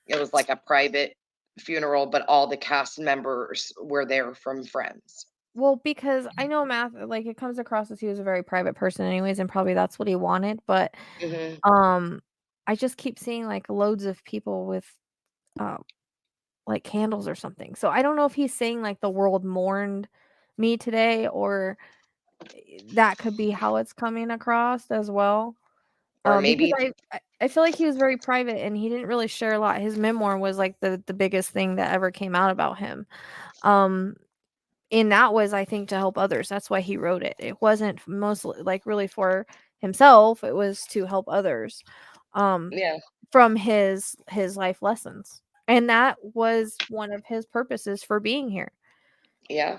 it was like a private funeral, but all the cast members were there from friends. Well, because I know like it comes across as he was a very private person anyways, and probably that's what he wanted, but Hmm. I just keep seeing like loads of people with like candles or something. So I don't know if he's saying like the world mourned me today, or that could be how it's coming across as well. Or Because maybe, I feel like he was very private and he didn't really share a lot. His memoir was like the biggest thing that ever came out about him. And that was, I think, to help others. That's why he wrote it. It wasn't mostly like really for himself. It was to help others yeah, from his life lessons. And that was one of his purposes for being here. yeah.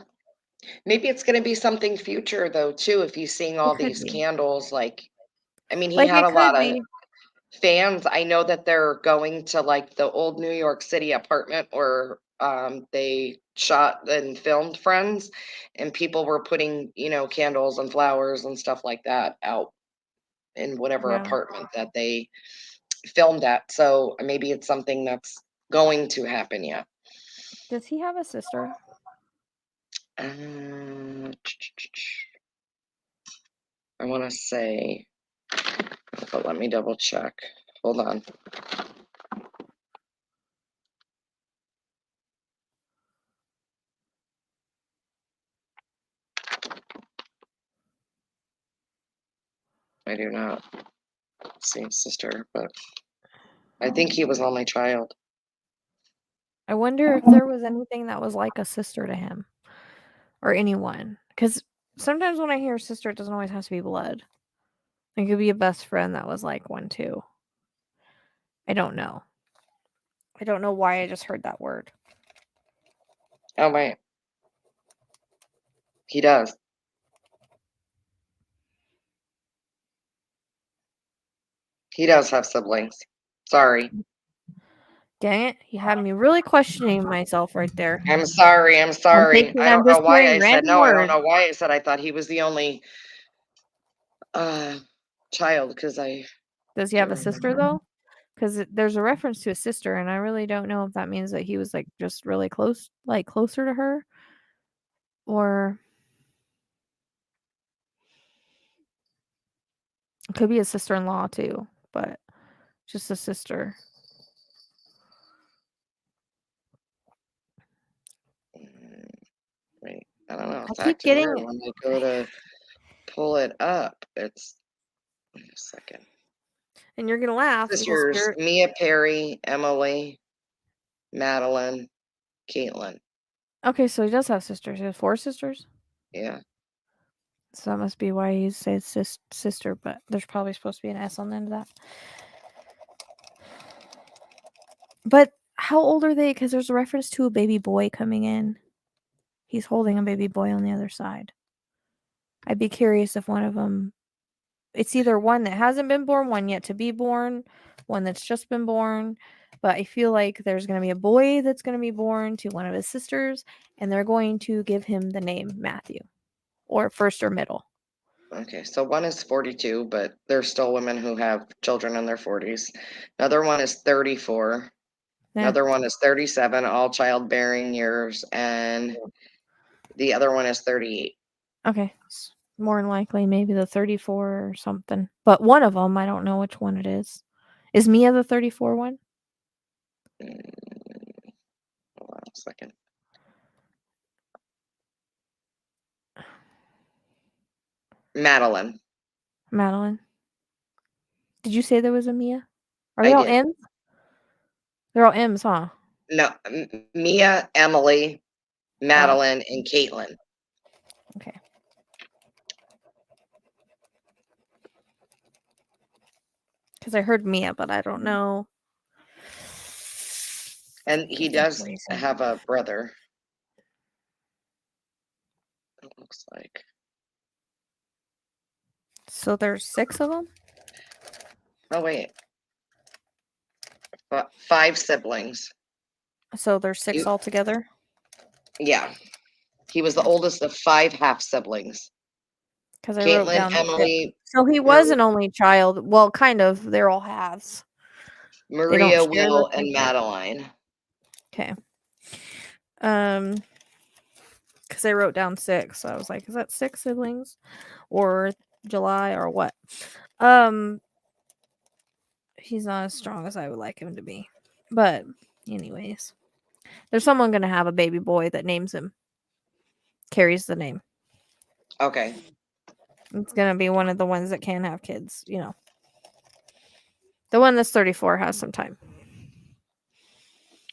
Maybe it's going to be something future though too, if he's seeing It all could these be. candles. Like, I mean, he Like had it a could lot of be. fans. I know that they're going to like the old New York City apartment where they shot and filmed Friends, and people were putting, candles and flowers and stuff like that out in whatever Yeah. apartment that they filmed at. So maybe it's something that's going to happen yet. Does he have a sister? I want to say, but let me double check. Hold on. I do not see a sister, but I think he was only child. I wonder if there was anything that was like a sister to him or anyone. Because sometimes when I hear sister, it doesn't always have to be blood. It could be a best friend that was like one too. I don't know. I don't know why I just heard that word. Oh, wait. He does. He does have siblings. Sorry. Dang it. You had me really questioning myself right there. I'm sorry. I'm I'm sorry. thinking I I'm don't know just why hearing I said random no. I don't words. know why I said I thought he was the only child, because Does he have a sister though? Because there's a reference to a sister, and I really don't know if that means that he was like just really close, like closer to her, or it could be a sister-in-law too, but just a sister. Wait, I don't know. I It's keep acting weird getting. when I go to pull it up. It's, wait a second. And you're gonna laugh because Sisters: Mia Perry, Emily, Madeline, Caitlin. Okay, so he does have sisters. He has 4 sisters. Yeah. So that must be why he says sister, but there's probably supposed to be an S on the end of that. But how old are they? Because there's a reference to a baby boy coming in. He's holding a baby boy on the other side. I'd be curious if one of them. It's either one that hasn't been born, one yet to be born, one that's just been born. But I feel like there's going to be a boy that's going to be born to one of his sisters, and they're going to give him the name Matthew, or first or middle. Okay, so one is 42, but there's still women who have children in their 40s. Another one is 34. Yeah. Another one is 37, all childbearing years, and the other one is 38. Okay. More than likely, maybe the 34 or something. But one of them, I don't know which one it is. Is Mia the 34 one? Hold on a second. Madeline. Madeline. Did you say there was a Mia? Are I they all did. M's? They're all M's, huh? No, Mia, Emily, Madeline, and Caitlin. Okay. Because I heard Mia, but I don't know. And he does have a brother. It looks like. So there's 6 of them? Oh, wait. 5 siblings. So there's 6 altogether? Yeah. He was the oldest of 5 half siblings. Because I wrote Caitlin, down Emily. So he was an only child. Well, kind of. They're all halves. Maria, Will, and Madeline. Okay. Because I wrote down 6, so I was like, is that 6 siblings? Or July or what? He's not as strong as I would like him to be. But anyways. There's someone gonna have a baby boy that names him. Carries the name. Okay. It's gonna be one of the ones that can have kids, you know. The one that's 34 has some time.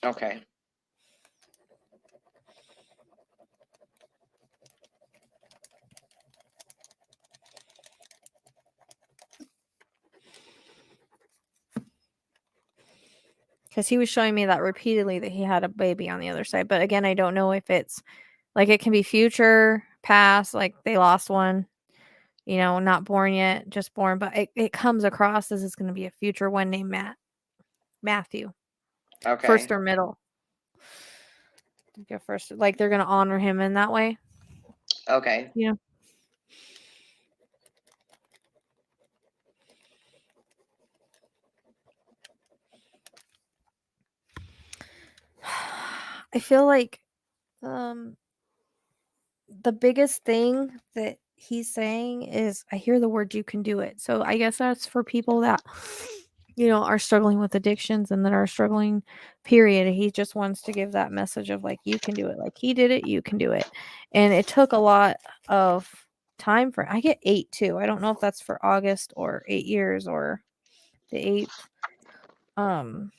Okay. Because he was showing me that repeatedly that he had a baby on the other side. But again, I don't know if it's like it can be future, past, like they lost one, you know, not born yet, just born. But it comes across as it's going to be a future one named Matthew. Okay. First or middle. First, like they're going to honor him in that way. Okay. Yeah. I feel like the biggest thing that he's saying is I hear the word you can do it. So I guess that's for people that you know are struggling with addictions and that are struggling period. He just wants to give that message of like you can do it. Like he did it, you can do it. And it took a lot of time for I get 8 too. I don't know if that's for August or 8 years or the 8th.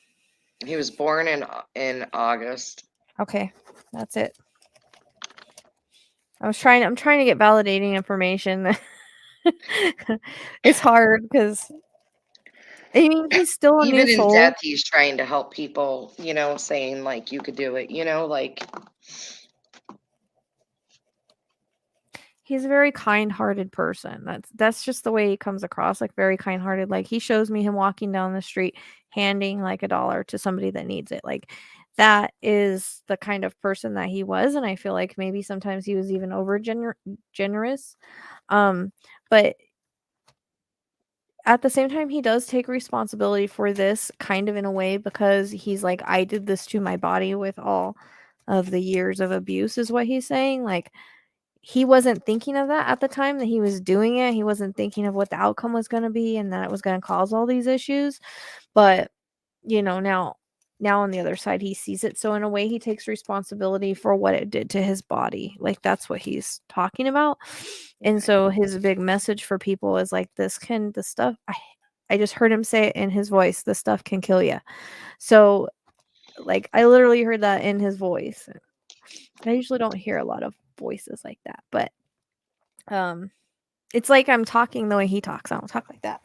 He was born in August. Okay, that's it. I'm trying to get validating information. It's hard because I mean he's still a Even new in soul. death, he's trying to help people, you know, saying like you could do it, you know, like He's a very kind-hearted person. That's just the way he comes across, like very kind-hearted. Like he shows me him walking down the street handing like $1 to somebody that needs it. Like that is the kind of person that he was, and I feel like maybe sometimes he was even over generous. But at the same time he does take responsibility for this kind of in a way because he's like I did this to my body with all of the years of abuse is what he's saying. Like he wasn't thinking of that at the time that he was doing it. He wasn't thinking of what the outcome was going to be and that it was going to cause all these issues. But, you know, now on the other side, he sees it. So in a way, he takes responsibility for what it did to his body. Like that's what he's talking about. And so his big message for people is like, the stuff, I just heard him say it in his voice, the stuff can kill you. So like, I literally heard that in his voice. I usually don't hear a lot of voices like that, but it's like I'm talking the way he talks. I don't talk like that.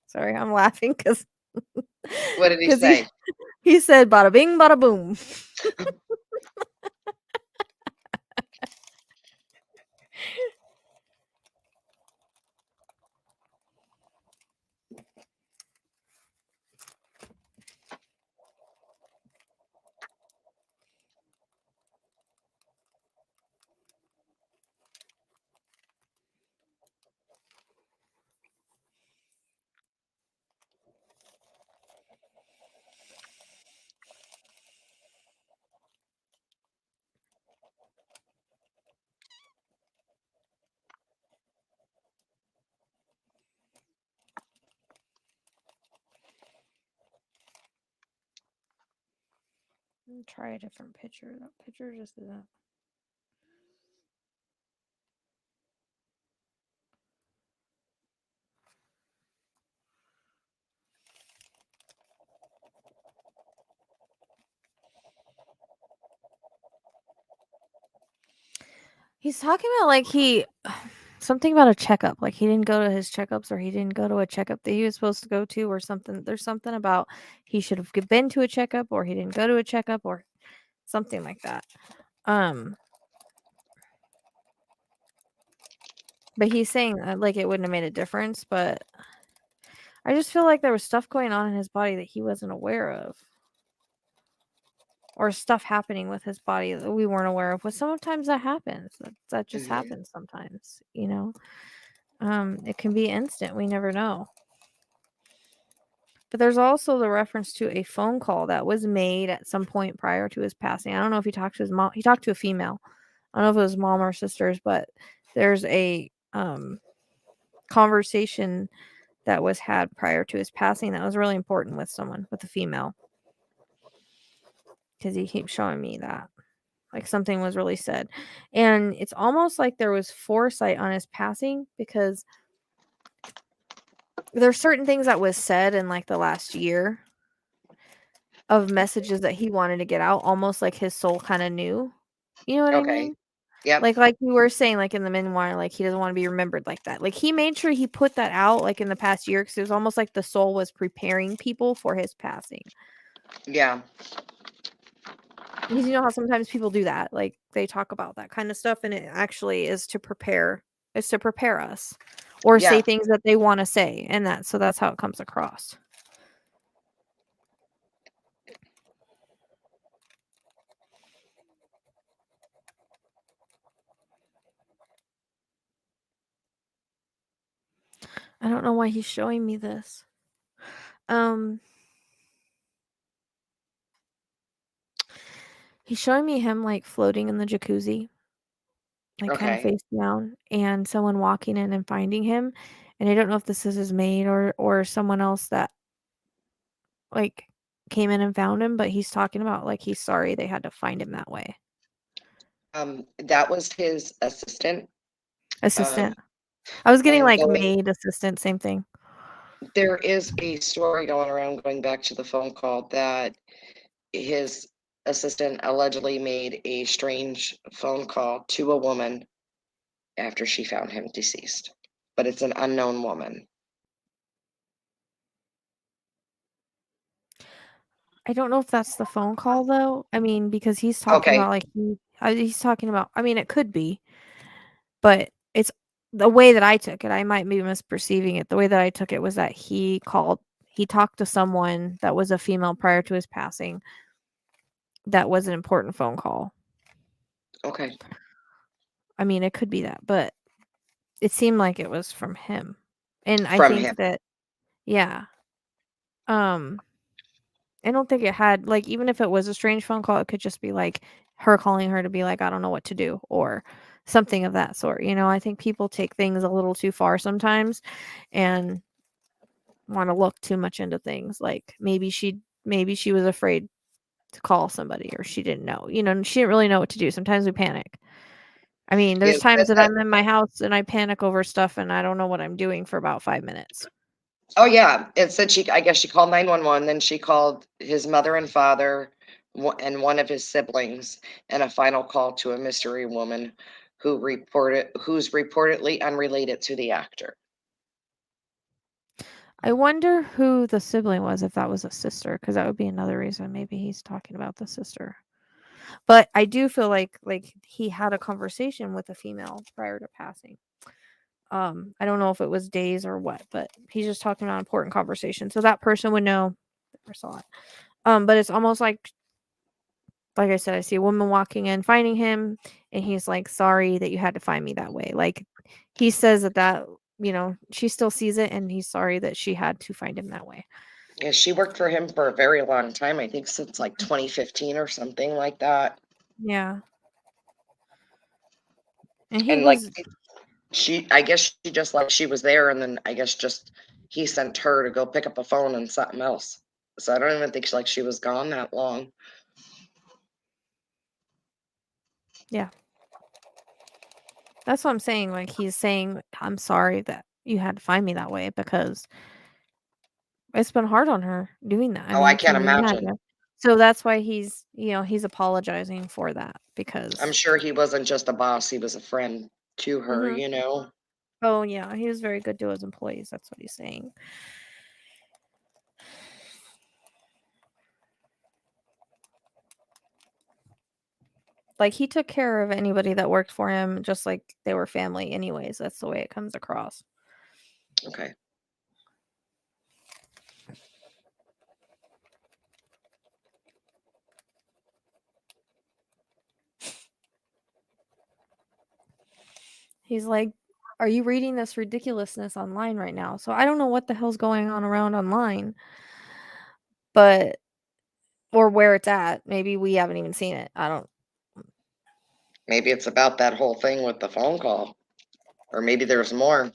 Sorry, I'm laughing because what did he say? He said bada bing bada boom. Try a different picture. That picture just isn't. He's talking about like something about a checkup. Like he didn't go to his checkups, or he didn't go to a checkup that he was supposed to go to, or something. There's something about he should have been to a checkup, or he didn't go to a checkup, or something like that. But he's saying like it wouldn't have made a difference, but I just feel like there was stuff going on in his body that he wasn't aware of. Or stuff happening with his body that we weren't aware of. But sometimes that happens. That just happens sometimes, you know. It can be instant. We never know. But there's also the reference to a phone call that was made at some point prior to his passing. I don't know if he talked to his mom. He talked to a female. I don't know if it was mom or sisters, but there's a conversation that was had prior to his passing that was really important with someone, with a female. Because he keeps showing me that. Like something was really said. And it's almost like there was foresight on his passing, because there's certain things that was said in like the last year of messages that he wanted to get out, almost like his soul kind of knew. You know what I mean? Yep. Like we were saying, like in the memoir, like he doesn't want to be remembered like that. Like he made sure he put that out like in the past year, because it was almost like the soul was preparing people for his passing. Yeah. Because you know how sometimes people do that, like they talk about that kind of stuff, and it actually is to prepare us, or say things that they want to say, and that's how it comes across. I don't know why he's showing me this. He's showing me him like floating in the jacuzzi, like kind of face down, and someone walking in and finding him. And I don't know if this is his maid or someone else that like came in and found him, but he's talking about like he's sorry they had to find him that way. That was his assistant. I was getting like maid, assistant, same thing. There is a story going around, going back to the phone call, that his assistant allegedly made a strange phone call to a woman after she found him deceased, but it's an unknown woman. I don't know if that's the phone call though. I mean, because he's talking about like he's talking about. I mean, it could be, but it's the way that I took it. I might be misperceiving it. The way that I took it was that he talked to someone that was a female prior to his passing. That was an important phone call. Okay. I mean, it could be that, but it seemed like it was from him, and I think that, yeah. I don't think it had, like, even if it was a strange phone call, it could just be, like, her calling her to be like, "I don't know what to do," or something of that sort, you know? I think people take things a little too far sometimes and wanna look too much into things, like, maybe she was afraid to call somebody, or she didn't know, you know? And she didn't really know what to do. Sometimes we panic. I mean, there's times that I'm in my house and I panic over stuff and I don't know what I'm doing for about 5 minutes. Oh yeah, it said I guess she called 911, then she called his mother and father and one of his siblings, and a final call to a mystery woman who's reportedly unrelated to the actor. I wonder who the sibling was, if that was a sister, because that would be another reason maybe he's talking about the sister. But I do feel like he had a conversation with a female prior to passing. I don't know if it was days or what, but he's just talking about an important conversation. So that person would know. Never saw it. But it's almost like I said, I see a woman walking in, finding him, and he's like, "Sorry that you had to find me that way." Like he says that, you know, she still sees it, and he's sorry that she had to find him that way. Yeah, she worked for him for a very long time. I think since like 2015 or something like that. Yeah. And he And was, I guess she was there, and then I guess just he sent her to go pick up a phone and something else. So I don't even think she was gone that long. Yeah. That's what I'm saying. Like, he's saying, I'm sorry that you had to find me that way because it's been hard on her doing that. I Oh, I mean, can't can you imagine. imagine? So that's why he's apologizing for that because. I'm sure he wasn't just a boss, he was a friend to her, Mhm. you know? Oh, yeah, he was very good to his employees. That's what he's saying. Like, he took care of anybody that worked for him just like they were family anyways. That's the way it comes across. Okay. He's like, "Are you reading this ridiculousness online right now?" So I don't know what the hell's going on around online, but or where it's at. Maybe we haven't even seen it. I don't. Maybe it's about that whole thing with the phone call. Or maybe there's more.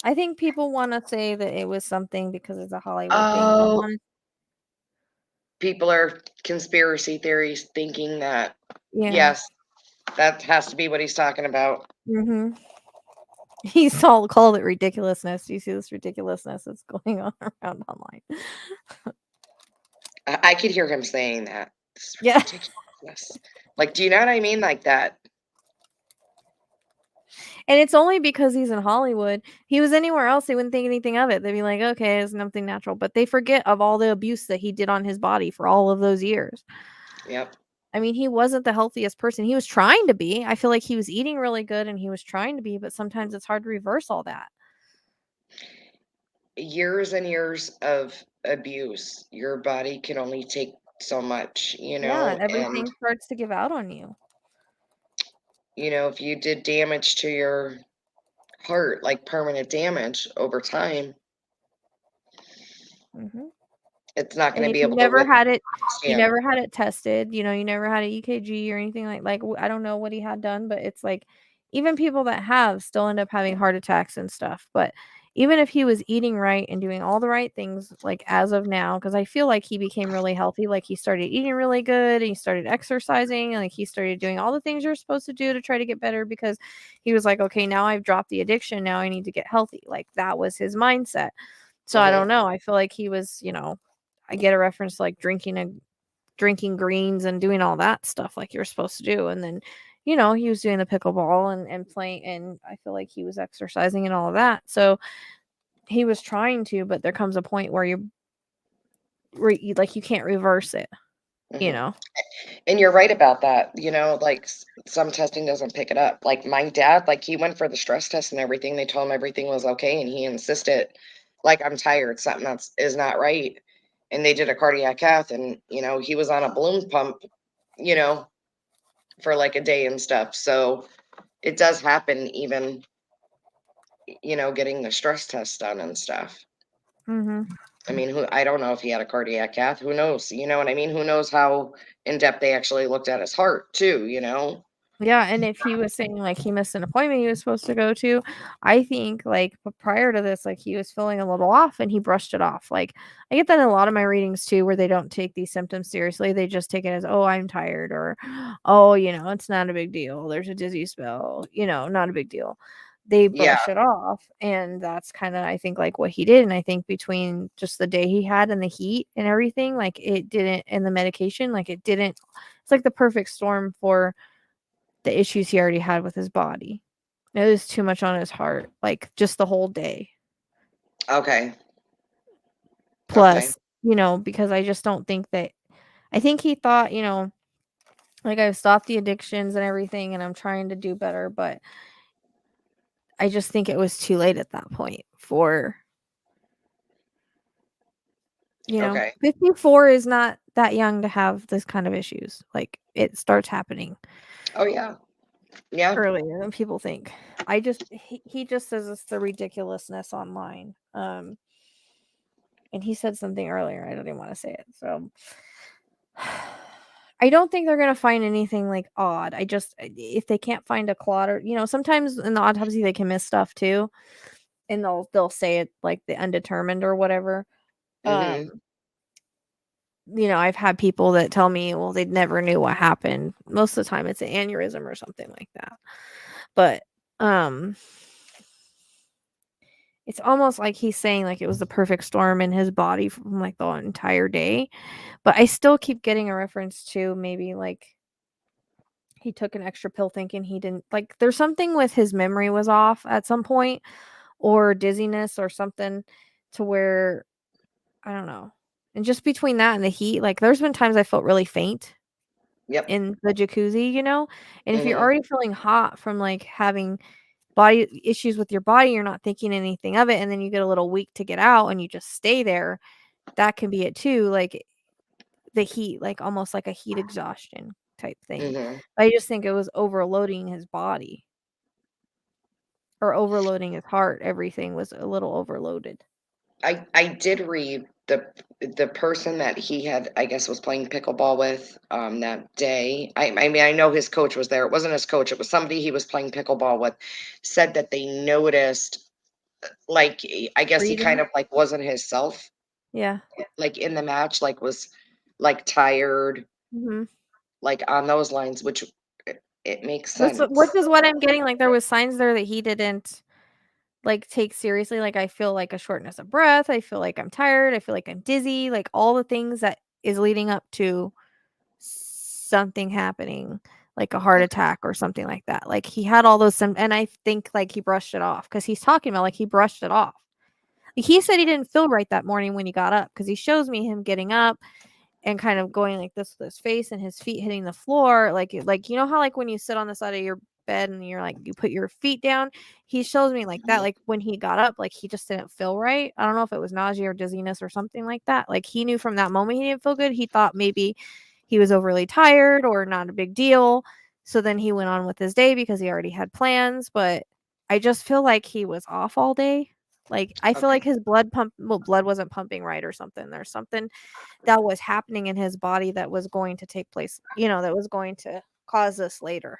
I think people want to say that it was something because it's a Hollywood thing. But Oh, people are conspiracy theories thinking that, yeah. yes, that has to be what he's talking about. Mm-hmm. He's all called it ridiculousness. Do you see this ridiculousness that's going on around online? I could hear him saying that. This is Yeah. ridiculous. Like, do you know what I mean? Like that. And it's only because he's in Hollywood. He was anywhere else, they wouldn't think anything of it. They'd be like, okay, it's nothing natural. But they forget of all the abuse that he did on his body for all of those years. Yep. I mean, he wasn't the healthiest person. He was trying to be. I feel like he was eating really good and he was trying to be, but sometimes it's hard to reverse all that. Years and years of abuse. Your body can only take so much, you Yeah, know, and everything starts to give out on you. you know, if you did damage to your heart, like permanent damage over time, Mhm. it's not And going to if be you able to never had it withstand. tested, you never had an EKG or anything like I don't know what he had done, but it's like even people that have still end up having heart attacks and stuff. But even if he was eating right and doing all the right things, like as of now, because I feel like he became really healthy, like he started eating really good and he started exercising and like he started doing all the things you're supposed to do to try to get better because he was like, okay, now I've dropped the addiction. Now I need to get healthy. Like that was his mindset. So I don't know. I feel like he was, I get a reference to, like drinking greens and doing all that stuff like you're supposed to do. And then, he was doing the pickleball and playing, and I feel like he was exercising and all of that. So he was trying to, but there comes a point where you can't reverse it, Mhm. And you're right about that. You know, like some testing doesn't pick it up. Like my dad, like he went for the stress test and everything. They told him everything was okay, and he insisted, like, I'm tired. Something that's is not right. And they did a cardiac cath, and he was on a balloon pump, you know, for like a day and stuff. So it does happen, even getting the stress test done and stuff. Mhm. I mean, I don't know if he had a cardiac cath. Who knows? You know what I mean? Who knows how in depth they actually looked at his heart too, you know? Yeah, and if he was saying, like, he missed an appointment he was supposed to go to, I think, like, prior to this, like, he was feeling a little off and he brushed it off. Like, I get that in a lot of my readings too, where they don't take these symptoms seriously. They just take it as, oh, I'm tired, or, oh, it's not a big deal. There's a dizzy spell, not a big deal. They Yeah. brush it off. And that's kind of, I think, like what he did. And I think between just the day he had and the heat and everything, like, it didn't, and the medication, like, it didn't, it's like the perfect storm for the issues he already had with his body. It was too much on his heart, like just the whole day. Okay. Plus, because I just don't think that, I think he thought, like I've stopped the addictions and everything and I'm trying to do better, but I just think it was too late at that point for, Okay. 54 is not that young to have this kind of issues. Like it starts happening. Oh yeah. Yeah. Earlier than people think. He just says it's the ridiculousness online. And he said something earlier. I don't even want to say it. So I don't think they're gonna find anything like odd. If they can't find a clot or sometimes in the autopsy they can miss stuff too, and they'll say it like the undetermined or whatever. Mhm. I've had people that tell me, well, they never knew what happened. Most of the time it's an aneurysm or something like that. But it's almost like he's saying like it was the perfect storm in his body from like the entire day. But I still keep getting a reference to maybe like he took an extra pill thinking he didn't, like, there's something with his memory was off at some point, or dizziness or something, to where I don't know. And just between that and the heat, like there's been times I felt really faint in the jacuzzi, and if you're already feeling hot from like having body issues with your body, you're not thinking anything of it, and then you get a little weak to get out and you just stay there, that can be it too. Like the heat, like almost like a heat exhaustion type thing. I just think it was overloading his body or overloading his heart. Everything was a little overloaded. I did read the person that he had, I guess, was playing pickleball with that day. I mean, I know his coach was there. It wasn't his coach. It was somebody he was playing pickleball with. Said that they noticed, like, I guess he kind of like wasn't himself. Yeah. Like in the match, like was like tired, like on those lines, which it makes sense. Which is what I'm getting. Like there was signs there that he didn't like take seriously. Like I feel like a shortness of breath. I feel like I'm tired. I feel like I'm dizzy. Like all the things that is leading up to something happening, like a heart attack or something like that. Like he had all those and I think like he brushed it off, because he's talking about like he brushed it off. He said he didn't feel right that morning when he got up, because he shows me him getting up and kind of going like this with his face and his feet hitting the floor. Like how like when you sit on the side of your bed and you're like, you put your feet down, he shows me like that. Like when he got up, like he just didn't feel right. I don't know if it was nausea or dizziness or something like that. Like he knew from that moment he didn't feel good. He thought maybe he was overly tired or not a big deal. So then he went on with his day because he already had plans. But I just feel like he was off all day. Like I feel like his blood wasn't pumping right or something. There's something that was happening in his body that was going to take place, that was going to cause this later.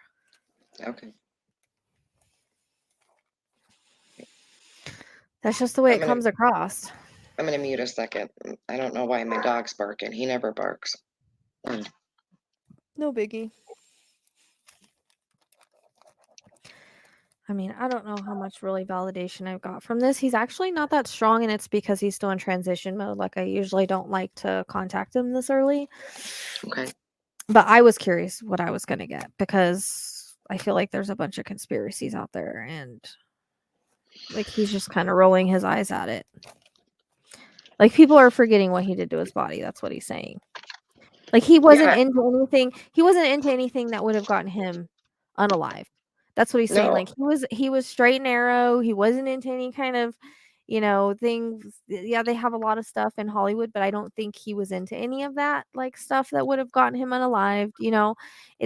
Okay. That's just the way it comes across. I'm gonna mute a second. I don't know why my dog's barking. He never barks. No biggie. I mean, I don't know how much really validation I've got from this. He's actually not that strong, and it's because he's still in transition mode. Like I usually don't like to contact him this early. Okay. But I was curious what I was going to get, because I feel like there's a bunch of conspiracies out there, and like he's just kind of rolling his eyes at it. Like people are forgetting what he did to his body. That's what he's saying. Like he wasn't into anything. He wasn't into anything that would have gotten him unalive. That's what he's saying. Like he was straight and narrow. He wasn't into any kind of, things. Yeah, they have a lot of stuff in Hollywood, but I don't think he was into any of that, like stuff that would have gotten him unalived.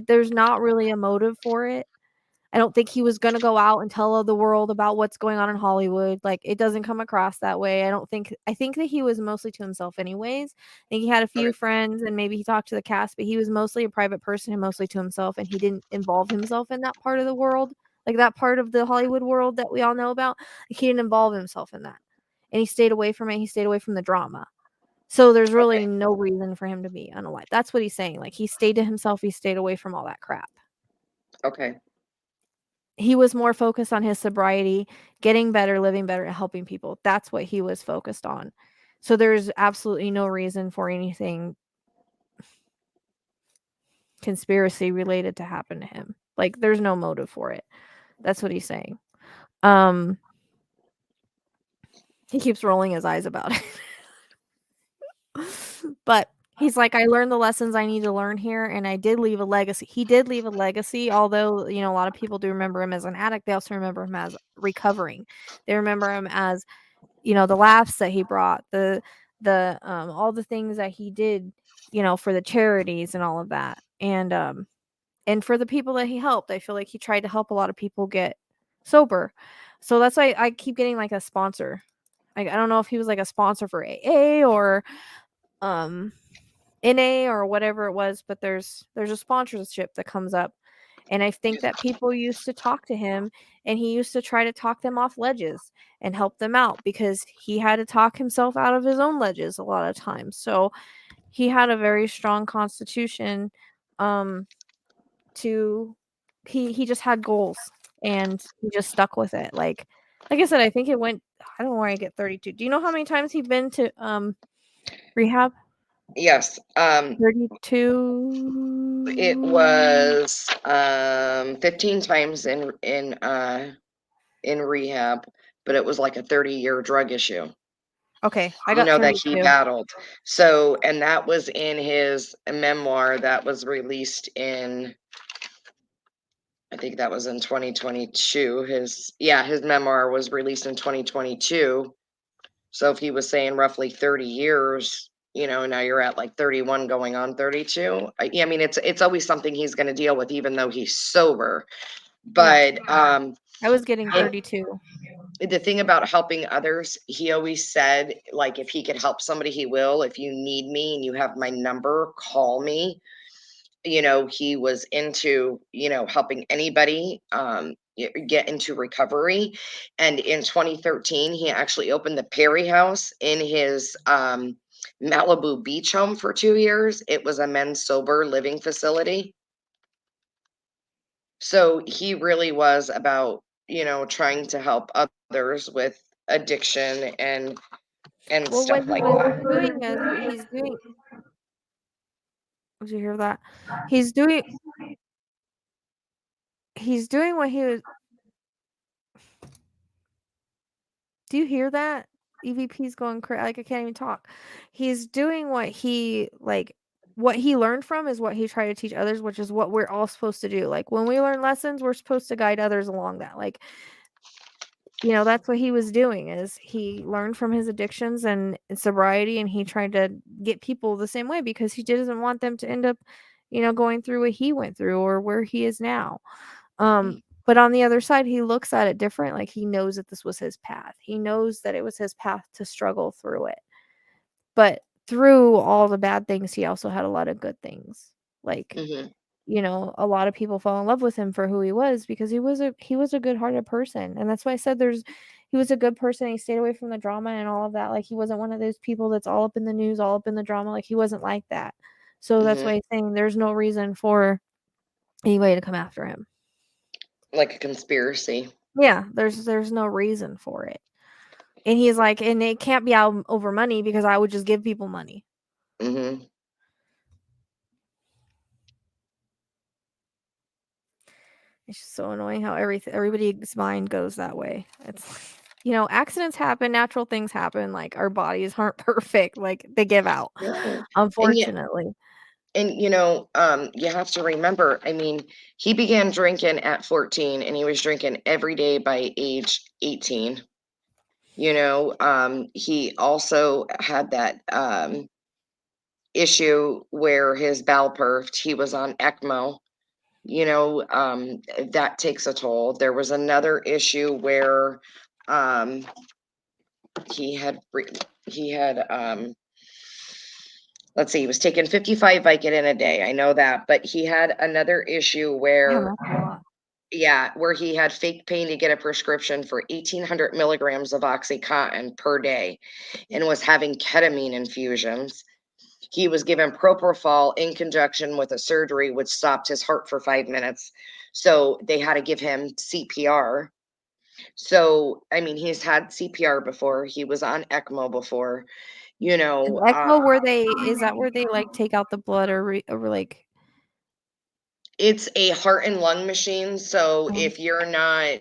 There's not really a motive for it. I don't think he was going to go out and tell the world about what's going on in Hollywood. Like it doesn't come across that way. I think that he was mostly to himself anyways. I think he had a few friends and maybe he talked to the cast, but he was mostly a private person and mostly to himself. And he didn't involve himself in that part of the world, like that part of the Hollywood world that we all know about. Like, he didn't involve himself in that. And he stayed away from it. He stayed away from the drama. So there's really no reason for him to be unalive. That's what he's saying. Like he stayed to himself. He stayed away from all that crap. Okay. He was more focused on his sobriety, getting better, living better, and helping people. That's what he was focused on. So there's absolutely no reason for anything conspiracy related to happen to him. Like there's no motive for it. That's what he's saying. He keeps rolling his eyes about it. But he's like, I learned the lessons I need to learn here, and I did leave a legacy. He did leave a legacy, although, a lot of people do remember him as an addict. They also remember him as recovering. They remember him as, the laughs that he brought, the all the things that he did, for the charities and all of that. And for the people that he helped. I feel like he tried to help a lot of people get sober. So that's why I keep getting like a sponsor. I don't know if he was like a sponsor for AA or NA or whatever it was, but there's a sponsorship that comes up, and I think that people used to talk to him, and he used to try to talk them off ledges and help them out, because he had to talk himself out of his own ledges a lot of times. So he had a very strong constitution. He just had goals and he just stuck with it. Like I said, I think it went. I don't know where I get 32. Do you know how many times he's been to rehab? Yes. 32. It was 15 times in rehab, but it was like a 30-year drug issue. Okay, I got 32. That he battled. So, and that was in his memoir that was released in, I think that was in 2022. His memoir was released in 2022. So if he was saying roughly 30 years, now you're at like 31 going on 32. I mean, it's always something he's going to deal with, even though he's sober. But I was getting 32. The thing about helping others, he always said, like, if he could help somebody, he will. If you need me and you have my number, call me. He was into, helping anybody get into recovery. And in 2013, he actually opened the Perry House in his Malibu beach home for 2 years. It was a men's sober living facility. So he really was about, trying to help others with addiction and stuff like that. Doing is he's doing. Did you hear that? He's doing what he was. Do you hear that? EVP's going crazy. Like I can't even talk. He's doing what he learned from is what he tried to teach others, which is what we're all supposed to do. Like when we learn lessons, we're supposed to guide others along that. Like, that's what he was doing is he learned from his addictions and sobriety, and he tried to get people the same way because he doesn't want them to end up, going through what he went through or where he is now. But on the other side, he looks at it different. Like he knows that this was his path. He knows that it was his path to struggle through it. But through all the bad things, he also had a lot of good things. Like, a lot of people fall in love with him for who he was because he was a good-hearted person. And that's why I said he was a good person. He stayed away from the drama and all of that. Like he wasn't one of those people that's all up in the news, all up in the drama. Like he wasn't like that. So that's why he's saying there's no reason for anybody to come after him. Like a conspiracy. Yeah, there's no reason for it. And he's like, and it can't be out over money because I would just give people money. Mm-hmm. It's just so annoying how everybody's mind goes that way. It's accidents happen, natural things happen. Like our bodies aren't perfect. Like they give out, unfortunately. And you have to remember, I mean, he began drinking at 14 and he was drinking every day by age 18. He also had that issue where his bowel perfed. He was on ECMO. That takes a toll. There was another issue where he had let's see, he was taking 55 Vicodin a day. I know that, but he had another issue where where he had fake pain to get a prescription for 1,800 milligrams of Oxycontin per day and was having ketamine infusions. He was given propofol in conjunction with a surgery, which stopped his heart for 5 minutes. So they had to give him CPR. So, I mean, he's had CPR before. He was on ECMO before. ECMO, is that where they like take out the blood or like? It's a heart and lung machine. So if you're not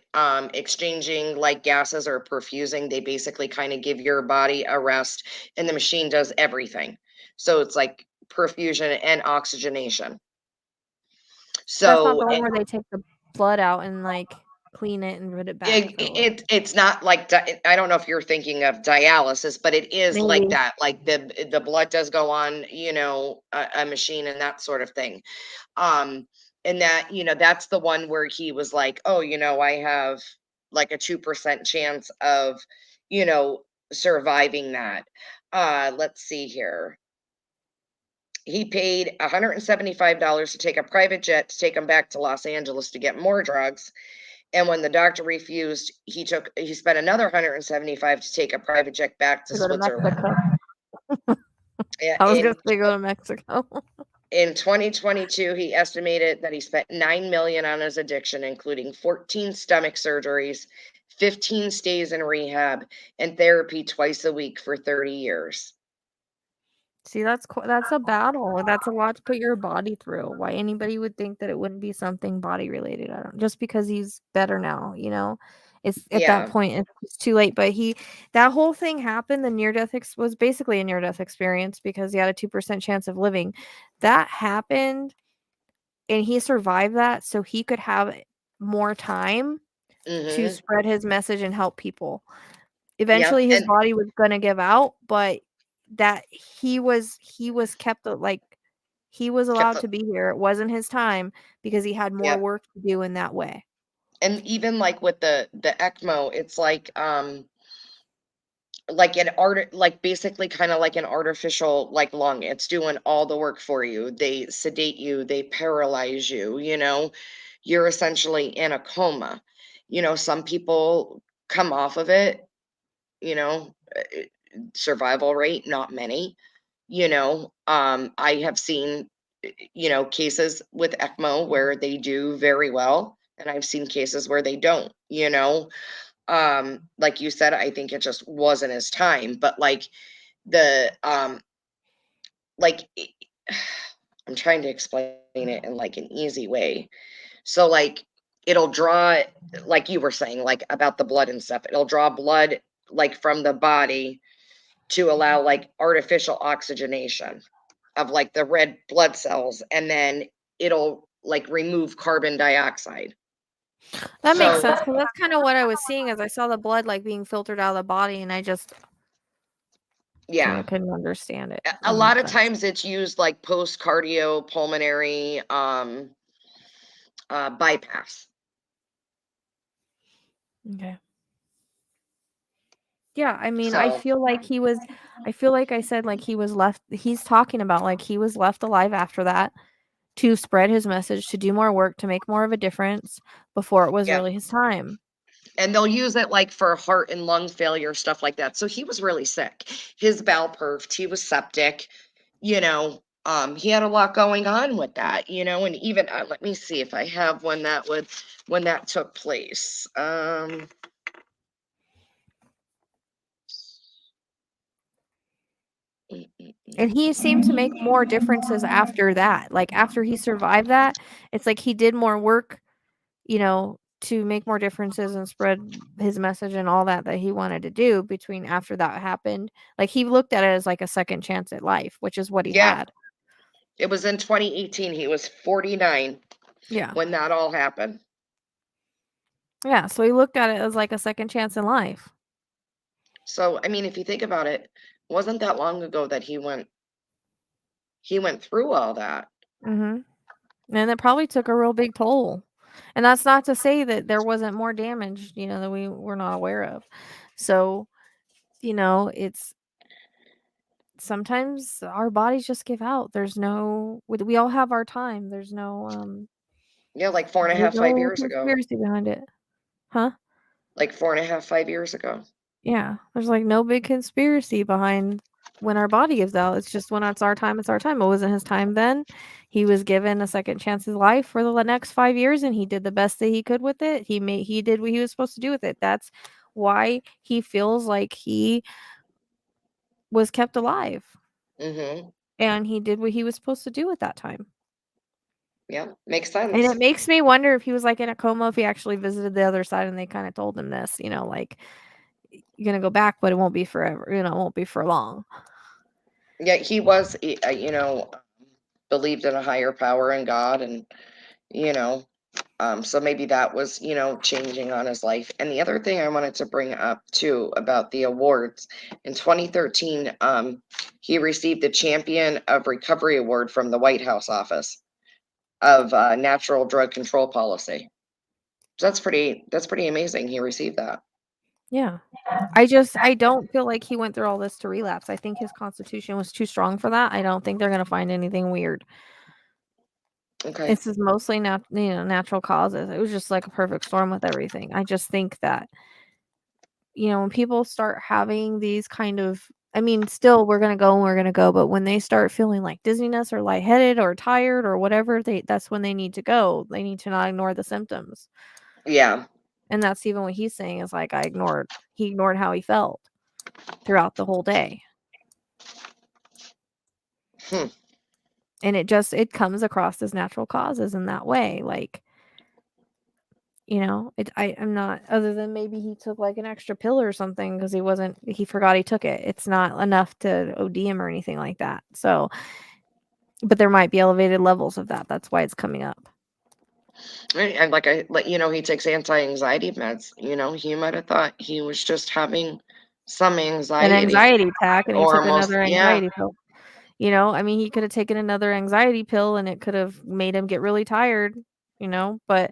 exchanging like gases or perfusing, they basically kind of give your body a rest and the machine does everything. So it's like perfusion and oxygenation. So that's not the one where they take the blood out and like clean it and put it back. It's not like I don't know if you're thinking of dialysis, but it is like that. Like the blood does go on, a machine and that sort of thing. And that, that's the one where he was like, oh, I have like a 2% chance of, surviving that. Let's see here. He paid $175 to take a private jet to take him back to Los Angeles to get more drugs. And when the doctor refused, he spent another $175 to take a private jet back to Switzerland. Yeah, I was gonna say go to Mexico. in 2022, he estimated that he spent $9 million on his addiction, including 14 stomach surgeries, 15 stays in rehab, and therapy twice a week for 30 years. See, that's that's a battle. That's a lot to put your body through. Why anybody would think that it wouldn't be something body related? I don't. Just because he's better now, you know, it's at that Yeah. point it's too late. But that whole thing happened. The near death was basically a near death experience because he had a 2% chance of living. That happened, and he survived that, so he could have more time to Mm-hmm. spread his message and help people. Yep. Eventually, his And body was gonna give out, but that he was kept like he was kept allowed the, to be here. It wasn't his time because he had more yep. work to do in that way. And even like with the ECMO, it's like an art, like basically kind of like an artificial like lung. It's doing all the work for you. They sedate you, they paralyze you, you know, you're essentially in a coma. You know, some people come off of it, you know, survival rate, not many, you know. I have seen, you know, cases with ECMO where they do very well, and I've seen cases where they don't, you know. Like you said, I think it just wasn't his time, but like the like I'm trying to explain it in like an easy way. So like it'll draw, like you were saying, like about the blood and stuff, it'll draw blood like from the body to allow like artificial oxygenation of like the red blood cells, and then it'll like remove carbon dioxide. That makes So sense because that's kind of what I was seeing as I saw the blood like being filtered out of the body, and I just kind yeah, of couldn't understand it. a That lot makes of sense. times it's used like post cardio pulmonary bypass. Okay. Yeah, I mean, I So feel like I feel like I said like he was left. He's talking about like he was left alive after that to spread his message, to do more work, to make more of a difference before it was yeah, really his time. and they'll use it like for heart and lung failure, stuff like that. So he was really sick. His bowel perfed, he was septic, you know. He had a lot going on with that, you know. And even let me see if I have when that took place. And he seemed to make more differences after that. Like after he survived that, it's like he did more work, you know, to make more differences and spread his message and all that he wanted to do between after that happened. Like he looked at it as like a second chance at life, which is what he Yeah, had. it was in 2018. He was 49 Yeah. when that all happened. Yeah, so he looked at it as like a second chance in life. So, I mean, if you think about it, it wasn't that long ago that he went through all that. Mhm. And it probably took a real big toll. And that's not to say that there wasn't more damage, you know, that we were not aware of. So, you know, it's sometimes our bodies just give out. We all have our time. Yeah, like four and a There's half, 5 no years ago. conspiracy behind it. Huh? Like 4.5, 5 years ago. Yeah. There's like no big conspiracy behind when our body gives out. It's just when it's our time, it's our time. It wasn't his time then. He was given a second chance in life for the next 5 years, and he did the best that he could with it. He did what he was supposed to do with it. That's why he feels like he was kept alive. Mm-hmm. And he did what he was supposed to do at that time. Yeah, makes And sense. it makes me wonder if he was like in a coma, if he actually visited the other side and they kind of told him this, you know, like you're gonna go back, but it won't be forever, you know, it won't be for long. Yeah, he was, you know, believed in a higher power and God, and you know, so maybe that was, you know, changing on his life. And the other thing I wanted to bring up too about the awards, in 2013, he received the Champion of Recovery Award from the White House Office of Natural Drug Control Policy. So that's pretty amazing. He received that. Yeah. I don't feel like he went through all this to relapse. I think his constitution was too strong for that. I don't think they're gonna find anything weird. Okay. This is mostly not, you know, natural causes. It was just like a perfect storm with everything. I just think that, you know, when people start having these kind of I mean, still, we're gonna go and we're gonna go, but when they start feeling like dizziness or lightheaded or tired or whatever, that's when they need to go. They need to not ignore the symptoms. Yeah. And that's even what he's saying is like, he ignored how he felt throughout the whole day. And it comes across as natural causes in that way. Like, I'm not, other than maybe he took like an extra pill or something because he forgot he took it. It's not enough to OD him or anything like that. So, but there might be elevated levels of that. That's why it's coming up. And he takes anti-anxiety meds. He might have thought he was just having some An anxiety. anxiety attack, and he Or took almost, another yeah. anxiety pill. I mean, he could have taken another anxiety pill and it could have made him get really tired, but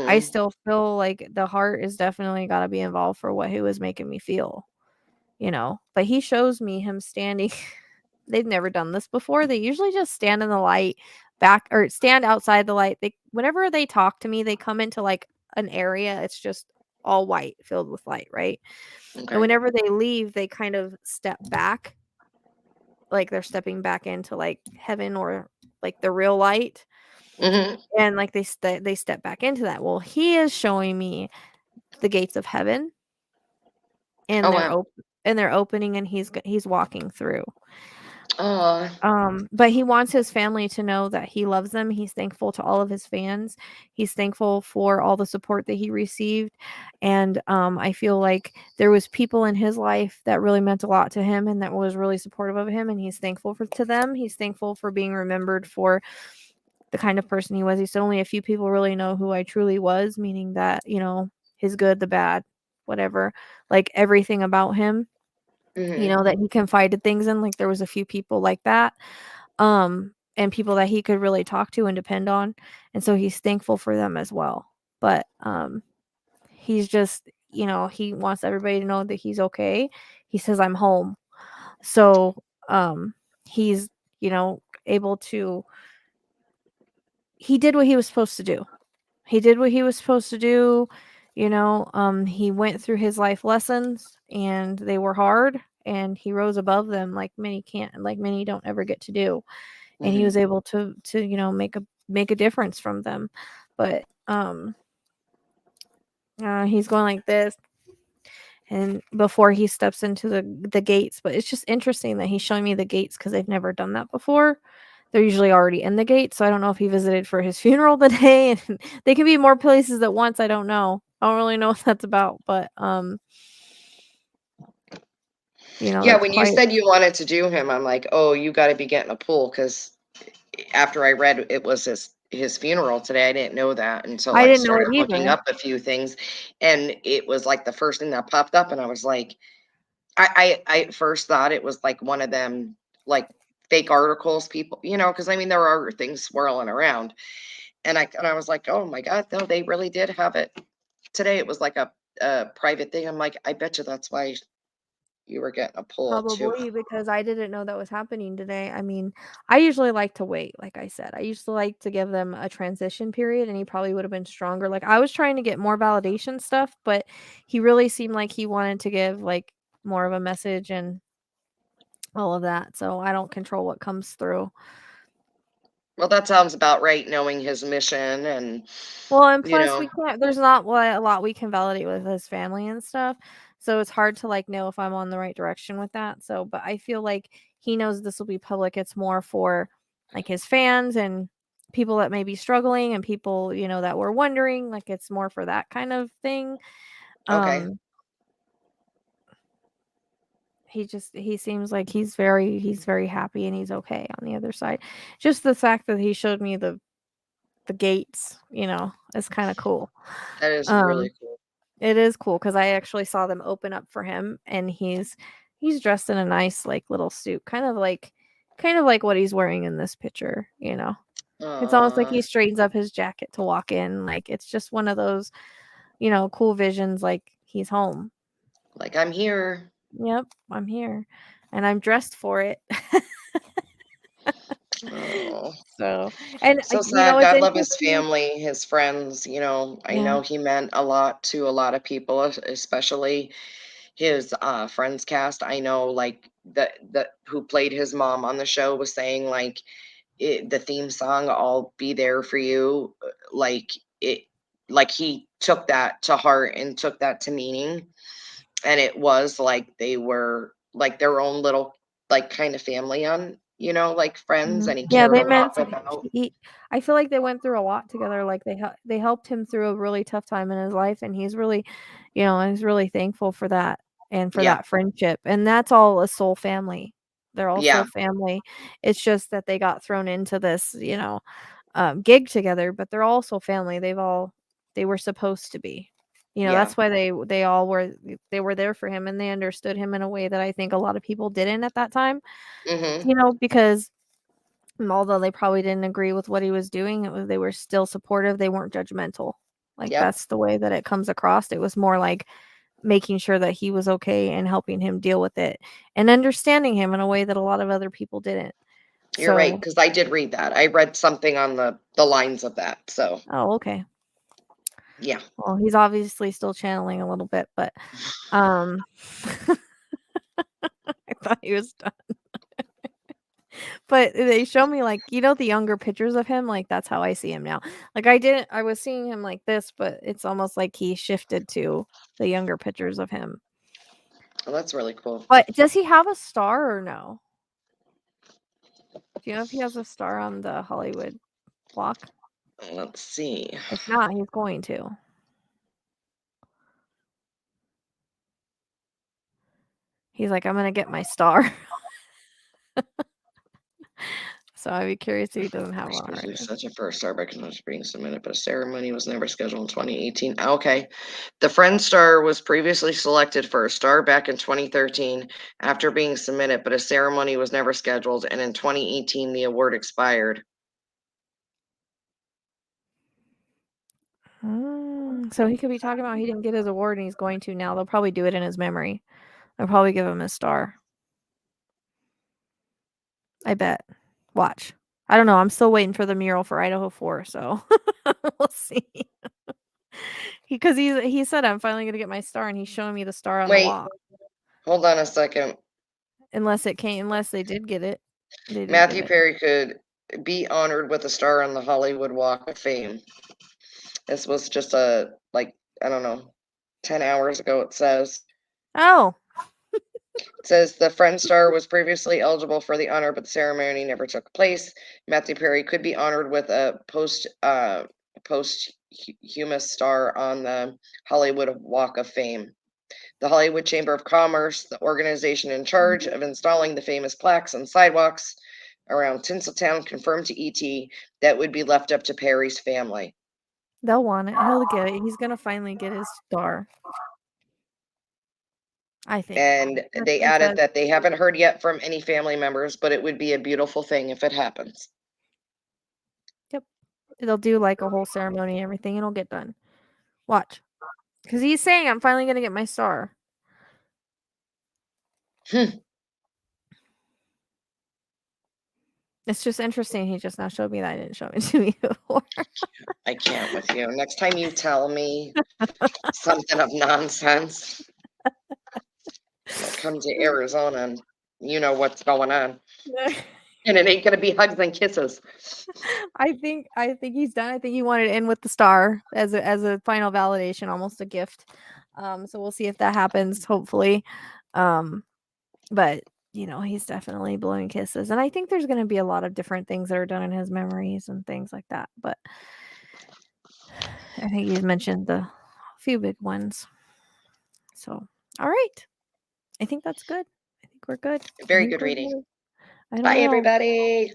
I Mhm. still feel like the heart is definitely got to be involved for what he was making me feel, but he shows me him standing. They've never done this before. They usually just stand in the light or stand outside the light. Whenever they talk to me, they come into like an area. It's just all white filled with light. Right. Okay. And whenever they leave, they kind of step back. Like they're stepping back into like heaven or like the real light. Mhm. And like they step back into that. Well, he is showing me the gates of heaven, and Oh, they're wow. and they're opening, and he's walking through. Oh. But he wants his family to know that he loves them. He's thankful to all of his fans. He's thankful for all the support that he received. And I feel like there was people in his life that really meant a lot to him and that was really supportive of him. And he's thankful to them. He's thankful for being remembered for the kind of person he was. He said only a few people really know who I truly was, meaning that, his good, the bad, whatever, like everything about him. Mhm. That he confided things in, like there was a few people like that, and people that he could really talk to and depend on, and so he's thankful for them as well. But he's just, he wants everybody to know that he's okay. He says I'm home. So he's, able to, he did what he was supposed to do. He did what he was supposed to do. He went through his life lessons and they were hard, and he rose above them like many don't ever get to do. And he was able to make a difference from them. But he's going like this, and before he steps into the gates. But it's just interesting that he's showing me the gates because they've never done that before. They're usually already in the gates, so I don't know if he visited for his funeral today. And they can be more places at once. I don't know. I don't really know what that's about, but Yeah, that's when you quite. said you wanted to do him, I'm like, oh, you got to be getting a pool, because after I read it was his funeral today, I didn't know that until I I didn't know it started looking either. up a few things, and it was like the first thing that popped up, and I was like, I first thought it was like one of them like fake articles, people, because I mean there are things swirling around, and I was like, oh my God, no, they really did have it today. It was like a private thing. I'm like, I bet you that's why you were getting a pull too. Probably because I didn't know that was happening today. I mean, I usually like to wait, like I said. I used to like to give them a transition period, and he probably would have been stronger. Like I was trying to get more validation stuff, but he really seemed like he wanted to give like more of a message and all of that. So I don't control what comes through. Well, that sounds about right, knowing his mission and, Well, and you plus know, there's not a lot we can validate with his family and stuff. So it's hard to like know if I'm on the right direction with that. So, but I feel like he knows this will be public. It's more for like his fans and people that may be struggling and people, that were wondering, like it's more for that kind of thing. okay. He seems like he's very happy and he's okay on the other side. Just the fact that he showed me the gates, is kind of cool. That is really cool. It is cool because I actually saw them open up for him, and he's dressed in a nice like little suit, kind of like what he's wearing in this picture. It's almost like he straightens up his jacket to walk in. Like it's just one of those, cool visions. Like he's home. Like I'm here. Yep, I'm here, and I'm dressed for it. Oh, so and so it's sad. God love his interesting. family, his friends. I Yeah. know he meant a lot to a lot of people, especially his Friends cast. I know like the who played his mom on the show was saying like the theme song "I'll Be There for You," like he took that to heart and took that to meaning, and it was like they were like their own little like kind of family on, you know, like Friends, and he Yeah, cared they a lot meant. about. I feel like they went through a lot together. Like they helped him through a really tough time in his life, and he's really, he's really thankful for that and for Yeah. that friendship. And that's all a soul family. They're all Yeah. soul family. It's just that they got thrown into this, gig together, but they're also family. They were supposed to be. Yeah. That's why they all were there for him, and they understood him in a way that I think a lot of people didn't at that time. Because although they probably didn't agree with what he was doing, they were still supportive. They weren't judgmental. Like Yep. that's the way that it comes across. It was more like making sure that he was okay and helping him deal with it and understanding him in a way that a lot of other people didn't. You're right, because I did read that. I read something on the lines of that. So Oh, okay. Yeah. Well, he's obviously still channeling a little bit, but I thought he was done. But they show me like, the younger pictures of him, like that's how I see him now. Like I was seeing him like this, but it's almost like he shifted to the younger pictures of him. Well, that's really cool. But does he have a star or no? Do you know if he has a star on the Hollywood walk? Let's see. If not, he's going to. He's like, I'm gonna get my star. So I'd be curious if he doesn't have one already. Such a first star by convention being submitted, but a ceremony was never scheduled in 2018. Okay. The Friend Star was previously selected for a star back in 2013 after being submitted, but a ceremony was never scheduled, and in 2018 the award expired. So he could be talking about he didn't get his award and he's going to now. They'll probably do it in his memory. They'll probably give him a star. I bet. Watch. I don't know. I'm still waiting for the mural for Idaho 4, so we'll see. Because he said I'm finally gonna get my star, and he's showing me the star on the wall. Hold on a second. Unless they did get it. They did Matthew get it. Perry could be honored with a star on the Hollywood Walk of Fame. This was just I don't know, 10 hours ago, it says. Oh. It says the Friend Star was previously eligible for the honor, but the ceremony never took place. Matthew Perry could be honored with a posthumous star on the Hollywood Walk of Fame. The Hollywood Chamber of Commerce, the organization in charge of installing the famous plaques on sidewalks around Tinseltown, confirmed to ET that would be left up to Perry's family. They'll want it. He'll get it. He's gonna finally get his star. I think. And they added that they haven't heard yet from any family members, but it would be a beautiful thing if it happens. Yep. They'll do like a whole ceremony and everything. It'll get done. Watch. Because he's saying I'm finally gonna get my star. It's just interesting. He just now showed me that. I didn't show it to me before. I can't with you. Next time you tell me something of nonsense, I'll come to Arizona and you know what's going on. And it ain't gonna be hugs and kisses. I think he's done. I think he wanted to end with the star as a final validation, almost a gift. So we'll see if that happens, hopefully. But he's definitely blowing kisses. And I think there's gonna be a lot of different things that are done in his memories and things like that. But I think he's mentioned the few big ones. So all right. I think that's good. I think we're good. Very good reading. I don't Bye, know. everybody.